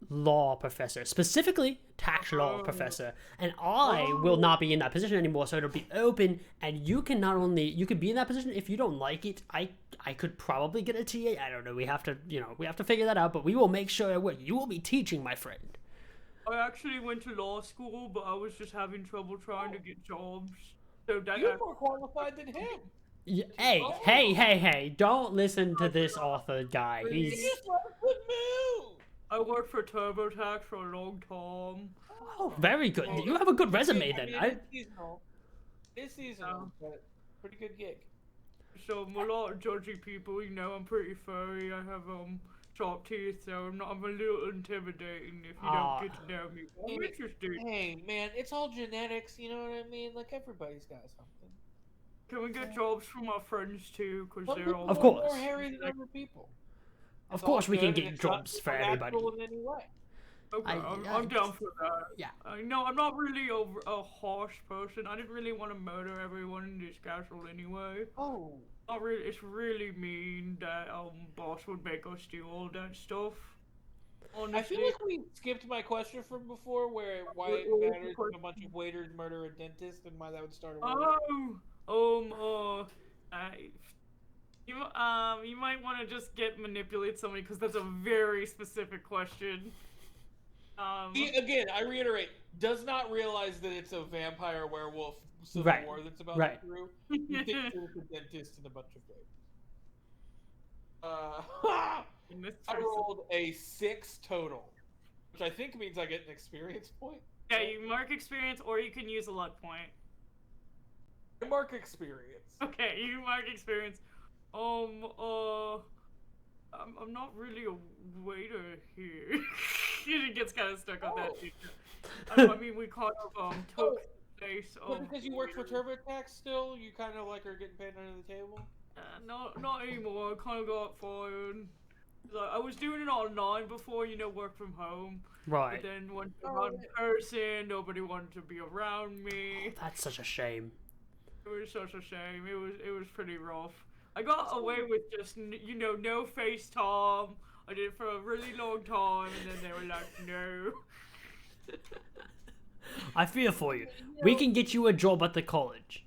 law professor, specifically tax law professor, and I will not be in that position anymore, so it'll be open, and you can you could be in that position. If you don't like it, I could probably get a TA. I don't know, we have to figure that out, but we will make sure it works. You will be teaching, my friend. I actually went to law school, but I was just having trouble trying to get jobs. So that You're more qualified than him. Yeah, hey, don't listen to this author guy. He's I worked for TurboTax for a long time. Oh, very good. You have a good resume then. It's seasonal, but pretty good gig. So I'm a lot of judgy people, I'm pretty furry. I have sharp teeth, so I'm a little intimidating if you don't get to know me. I'm interested. Hey man, it's all genetics, you know what I mean? Like everybody's got something. Can we get jobs from our friends too? Because Some they're people all Of course. more hairy than other people. Of It's course all we can good, get and it's not jobs for everybody. supernatural in any way. Okay, I'm down for that. Yeah. No, I'm not really a harsh person. I didn't really want to murder everyone in this castle anyway. Oh. Not really. It's really mean that boss would make us do all that stuff. Honestly. I feel like we skipped my question from before, where why it matters if a bunch of waiters murder a dentist and why that would start a war. You might want to just manipulate somebody because that's a very specific question. He, again, I reiterate, does not realize that it's a vampire werewolf civil Right. war that's about Right. to go through. He thinks that it's a dentist and a bunch of babies. In this I person. rolled a 6 total, which I think means I get an experience point. Yeah, you mark experience, or you can use a luck point. I mark experience. Okay, you mark experience. I'm not really a waiter here. He gets kind of stuck on that. I mean, we kind of took place. But because you work for TurboTax still, you kind of like are getting paid under the table. Not anymore. I kind of got fired. Like, I was doing it online before, work from home. Right. But then when I was in person, nobody wanted to be around me. That's such a shame. It was such a shame. It was pretty rough. I got away with just no FaceTime. I did it for a really long time, and then they were like, no. I fear for you. We can get you a job at the college.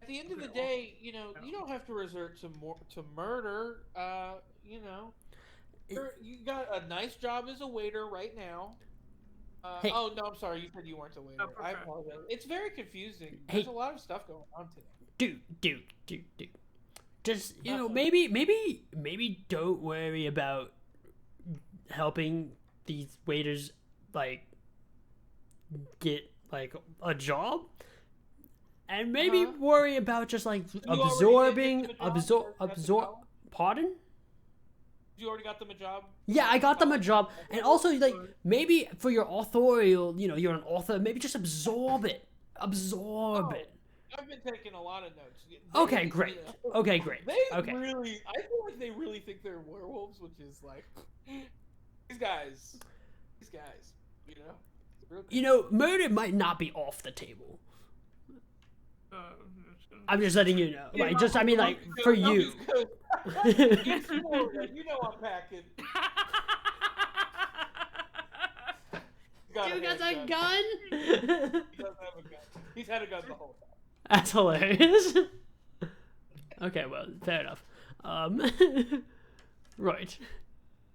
At the end of the day, you don't have to resort to murder. You got a nice job as a waiter right now. Hey. Oh no, I'm sorry. You said you weren't a waiter. I apologize. It's very confusing. There's a lot of stuff going on today. Dude. Just maybe don't worry about helping these waiters like get like a job, and maybe worry about just like absorbing. Pardon? You already got them a job? Yeah, I got them a job, and also like maybe for your authorial, you're an author. Maybe just absorb it. Absorb it. I've been taking a lot of notes. Okay, great. Okay, great. Okay. Really, I feel like they really think they're werewolves, which is like these guys, murder might not be off the table. I'm just letting you know. Like, just I mean, like for you. It's Florida, I'm packing. Dude got a gun. He doesn't have a gun. He's had a gun the whole time. That's hilarious. Okay, well, fair enough. Right.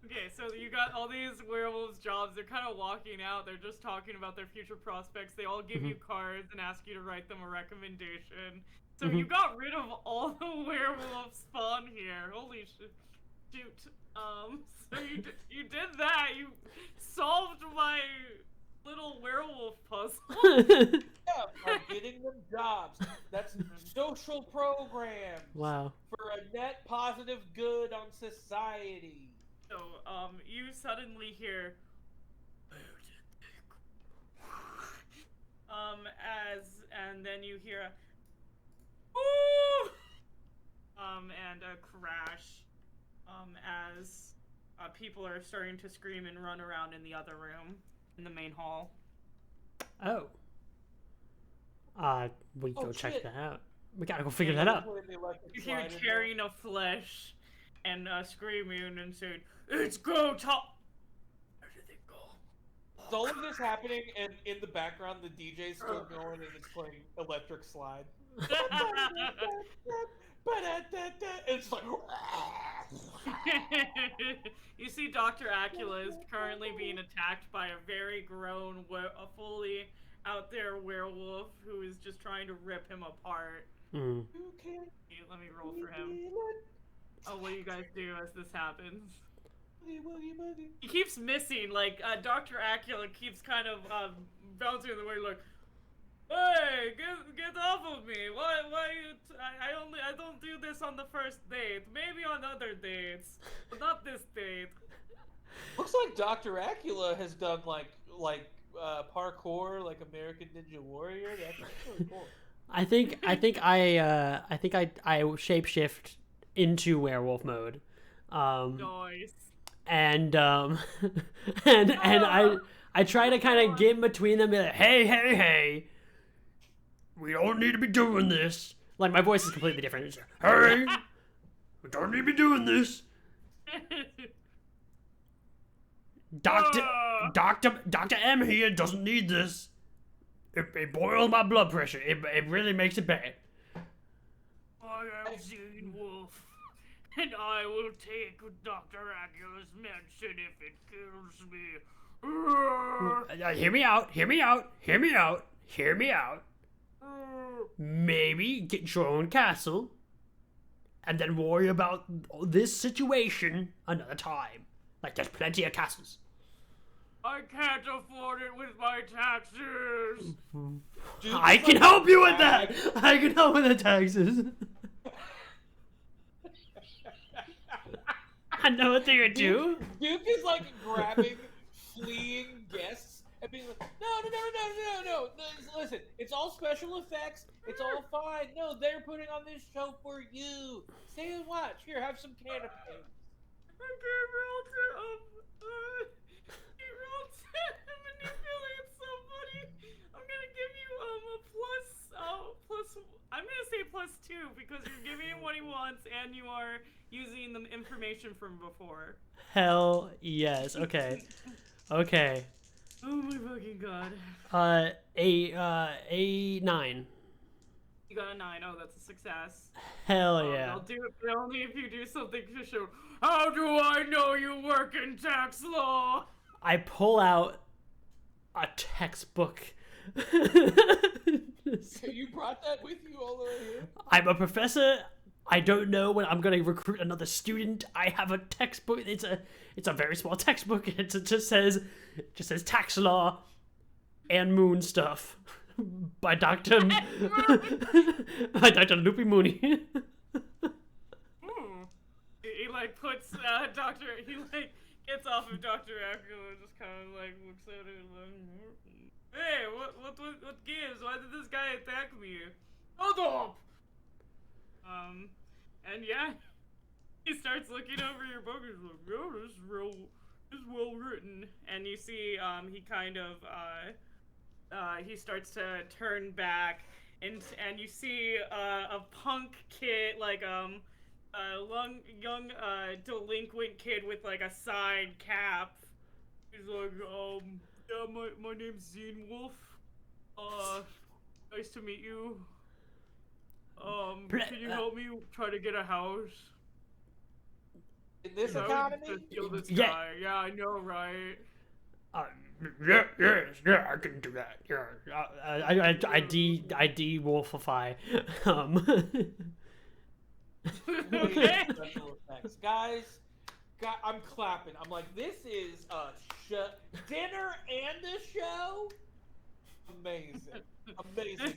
Okay, so you got all these werewolves jobs. They're kind of walking out. They're just talking about their future prospects. They all give you cards and ask you to write them a recommendation. So you got rid of all the werewolf spawn here. Holy shit. Shoot. So you did that. You solved my little werewolf puzzle. Yeah, by getting them jobs. That's social programs. Wow. For a net positive good on society. So, you suddenly hear, and then you hear a, ooh! And a crash, as, people are starting to scream and run around in the other room, in the main hall. Oh. We go check shit. that out. We gotta go figure that out. You hear tearing of flesh, and, screaming and saying, "It's go time!" Where did they go? Is all of this happening, and in the background the DJ's still going and it's playing Electric Slide? It's like... You see Dr. Acula is currently being attacked by a very grown, a fully out there werewolf who is just trying to rip him apart. Mm. Let me roll for him. Oh, what do you guys do as this happens? He keeps missing, like, Dr. Acula keeps kind of, bouncing in the way, like, "Hey, get off of me! Why I don't do this on the first date. Maybe on other dates, but not this date." Looks like Dr. Acula has done like parkour, like American Ninja Warrior. That's really cool. I think I shapeshift into werewolf mode. Nice. And I try to kind of get in between them and be like, hey, we don't need to be doing this. Like, my voice is completely different. It's, hey, we don't need to be doing this. Dr. M here doesn't need this. It boils my blood pressure. It really makes it bad. I am Zane Wolf, and I will take Dr. Acula's medicine if it kills me. Hear me out. Hear me out. Hear me out. Hear me out. Maybe get your own castle, and then worry about this situation another time. Like, there's plenty of castles. I can't afford it with my taxes. Duke I is can like help you with that. grabbing- I can help with the taxes. I know a thing or two. Duke is like grabbing fleeing guests and being like, no. Listen, it's all special effects. It's all fine. No, they're putting on this show for you. Stay and watch. Here, have some canapes. Okay, you rolled to manipulate somebody. I'm gonna give you a plus. I'm gonna say +2 because you're giving him what he wants and you are using the information from before. Hell yes. Okay. Okay. Oh my fucking god. A 9. You got a 9. Oh, that's a success. Hell yeah. I'll do it, but only if you do something to show. How do I know you work in tax law? I pull out a textbook. So you brought that with you all the way here? I'm a professor. I don't know when I'm gonna recruit another student. I have a textbook. It's a very small textbook. It just says tax law and moon stuff by Dr. by Dr. Loopy Mooney. He like puts Doctor. He like gets off of Dr. Acula and just kind of like looks at it like, hey, what gives? Why did this guy attack me? Hold up. And yeah, he starts looking over your book and he's like, yo, this is well written. And you see, he kind of, he starts to turn back, and you see a punk kid, like a young delinquent kid with like a side cap. He's like, yeah, my name's Zine Wolf. Nice to meet you. Can you help me try to get a house? In this I economy? was to steal this Yeah. guy. Yeah, I know, right? Yeah, I can do that. Yeah, I de-wolfify. Okay. Special effects. Guys, I'm clapping. I'm like, this is a dinner and a show? Amazing. Amazing.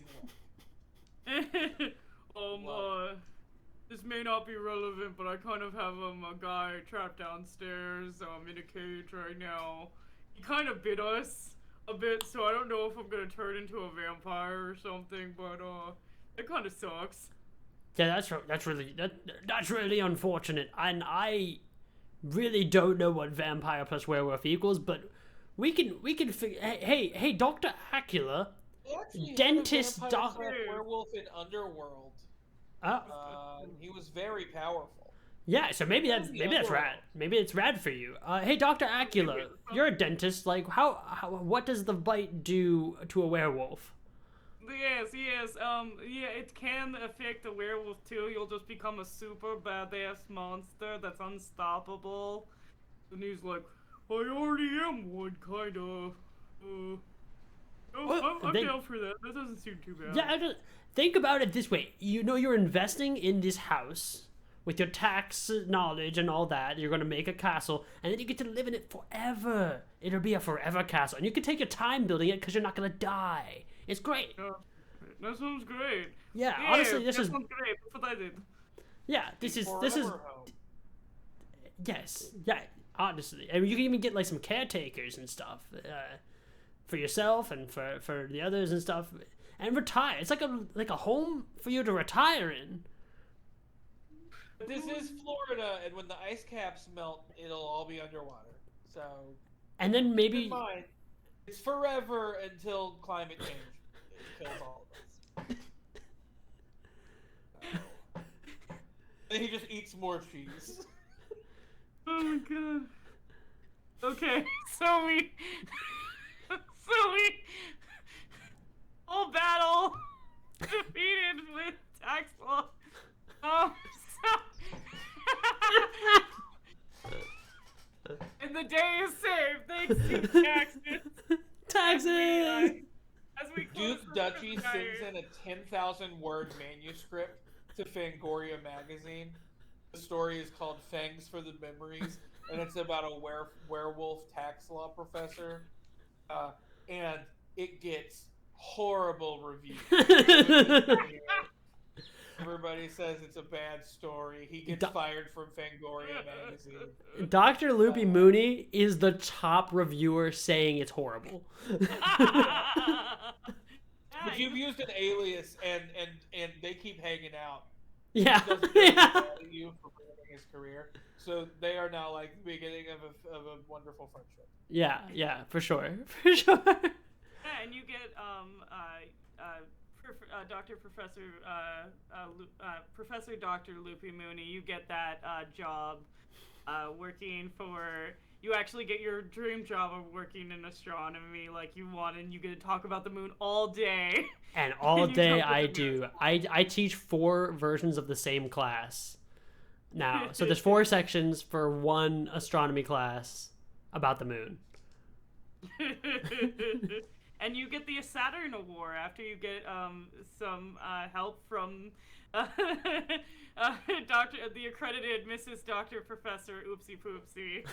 This may not be relevant, but I kind of have a guy trapped downstairs in a cage right now. He kind of bit us a bit, so I don't know if I'm gonna turn into a vampire or something, but it kind of sucks. Yeah, that's really unfortunate, and I really don't know what vampire plus werewolf equals, but we can figure. Hey, Dr. Acula, They actually had a Dentist vampire doctor. slash werewolf in Underworld. He was very powerful. Yeah, so maybe that's rad. Maybe it's rad for you. Hey, Dr. Acula, you're a dentist. Like, what does the bite do to a werewolf? Yes. Yeah, it can affect a werewolf too. You'll just become a super badass monster that's unstoppable. And he's like, I already am one, kind of. I'm down for that. That doesn't seem too bad. Yeah, think about it this way. You know you're investing in this house with your tax knowledge and all that. You're going to make a castle, and then you get to live in it forever. It'll be a forever castle, and you can take your time building it because you're not going to die. It's great. That sounds great. Yeah, honestly, that sounds great. That's what I did. Yeah, this is. Forever home. Yes, yeah. Honestly, I mean, you can even get like some caretakers and stuff for yourself and for the others and stuff, and retire. It's like a home for you to retire in. But this is Florida, and when the ice caps melt, it'll all be underwater. So, And then keep in maybe mind, it's forever until climate change kills all of us. And he just eats more cheese. Oh my god. Okay, so we whole battle defeated with tax law. So And the day is saved thanks to taxes. Taxes! As we close Duke the Duchy diary. sends in a 10,000 word manuscript to Fangoria magazine. The story is called Fangs for the Memories, and it's about a werewolf tax law professor. And it gets horrible reviews. Everybody says it's a bad story. He gets fired from Fangoria magazine. Dr. Loopy Mooney is the top reviewer saying it's horrible. But you've used an alias, and they keep hanging out. Yeah. He doesn't value you for ruining his career. So they are now like the beginning of a wonderful friendship. Yeah, for sure. For sure. Yeah, and you get Professor Dr. Loopy Mooney. You get that job working for. You actually get your dream job of working in astronomy like you want, and you get to talk about the moon all day. And all day jump I with the do. moon. I teach 4 versions of the same class now. So there's 4 sections for one astronomy class about the moon. And you get the Saturn Award after you get some help from the accredited Mrs. Dr. Professor Oopsie Poopsie.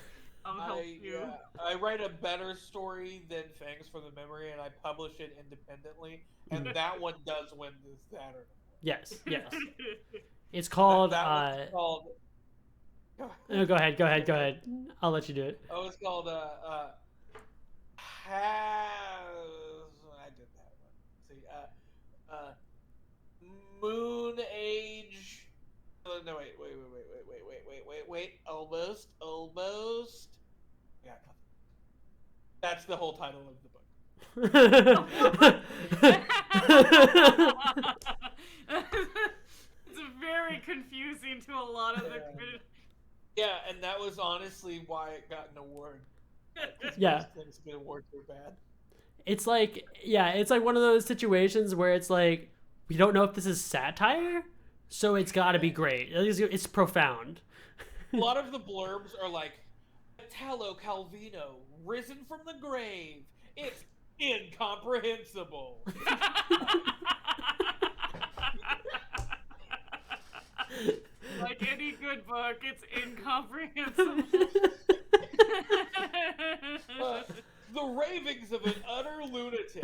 Help you. I write a better story than Fangs for the Memory, and I publish it independently. And that one does win the Saturn. Yes. It's called That one's called. No, go ahead. I'll let you do it. Oh, it's called I did that one. See, Moon Age. Oh, no, wait. Almost. Yeah, that's the whole title of the book. It's very confusing to a lot of the. Yeah, and that was honestly why it got an award. Yeah. Things get awards are bad. It's like one of those situations where it's like we don't know if this is satire, so it's got to be great. It's profound. A lot of the blurbs are like, Italo Calvino, risen from the grave. It's incomprehensible. Like any good book, it's incomprehensible. The ravings of an utter lunatic.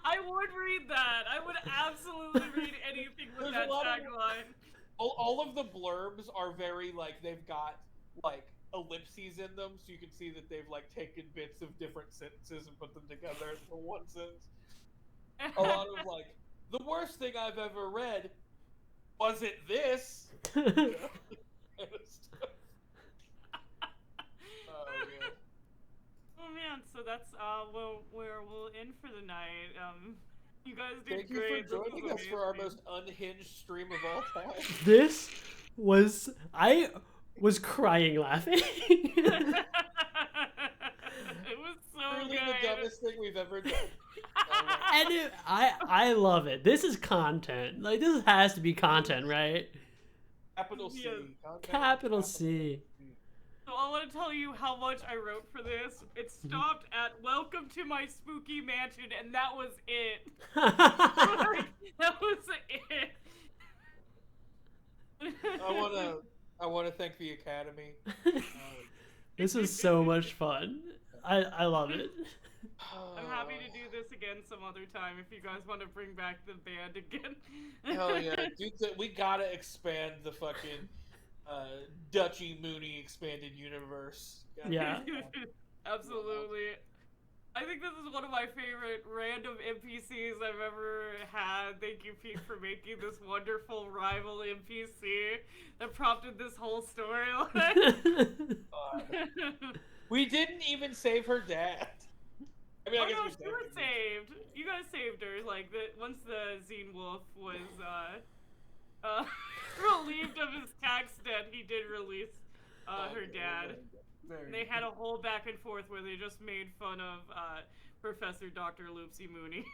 I would read that. I would absolutely read anything with that tagline. All of the blurbs are very like they've got like ellipses in them, so you can see that they've like taken bits of different sentences and put them together into one sentence. A lot of like, the worst thing I've ever read wasn't this. Kind of stuff. Oh man, so that's where we'll end for the night. You guys did Thank great. you for joining us for our most unhinged stream of all time. I was crying laughing. It was so Really good. the dumbest thing we've ever done. And I love it. This is content. Like, this has to be content, right? Capital C. Yeah. Capital C. So I want to tell you how much I wrote for this. It stopped at "Welcome to my spooky mansion," and that was it. That was it. I wanna thank the Academy. This is so much fun. I love it. I'm happy to do this again some other time if you guys want to bring back the band again. Hell yeah, dude! We gotta expand the fucking Dutchy Mooney expanded universe. Yeah. Absolutely. I think this is one of my favorite random NPCs I've ever had. Thank you, Pete, for making this wonderful rival NPC that prompted this whole storyline. We didn't even save her dad. I mean, I Oh guess no, we she was saved. You guys saved her. Like once the Zine Wolf was relieved of his tax debt, he did release her dad. And they had a whole back and forth where they just made fun of Professor Dr. Loopsy Mooney.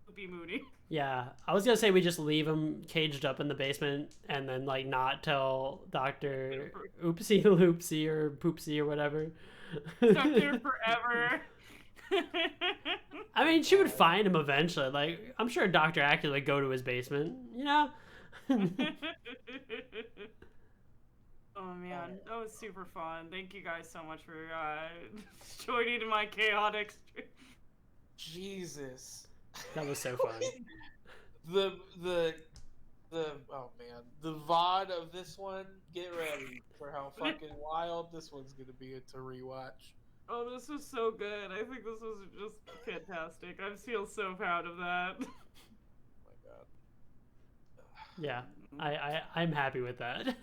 Poopy Mooney. Yeah, I was gonna say we just leave him caged up in the basement and then like not tell Doctor Oopsie Loopsie or Poopsie or whatever. Stuck there forever. I mean, she would find him eventually. Like, I'm sure Dr. Acula would go to his basement, you know? Oh man, that was super fun. Thank you guys so much for joining my chaotic stream. Jesus. That was so fun. The oh man, the VOD of this one. Get ready for how fucking wild this one's gonna be to rewatch. Oh, this was so good. I think this was just fantastic. I feel so proud of that. Oh my god. Yeah, I'm happy with that.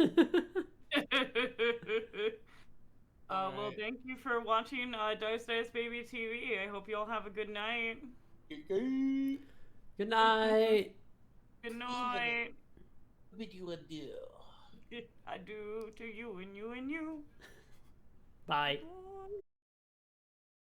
Well, Alright. thank you for watching Dice Dice Baby TV. I hope you all have a good night. Good night. Good night. Bid you adieu. I do to you and you and you. Bye.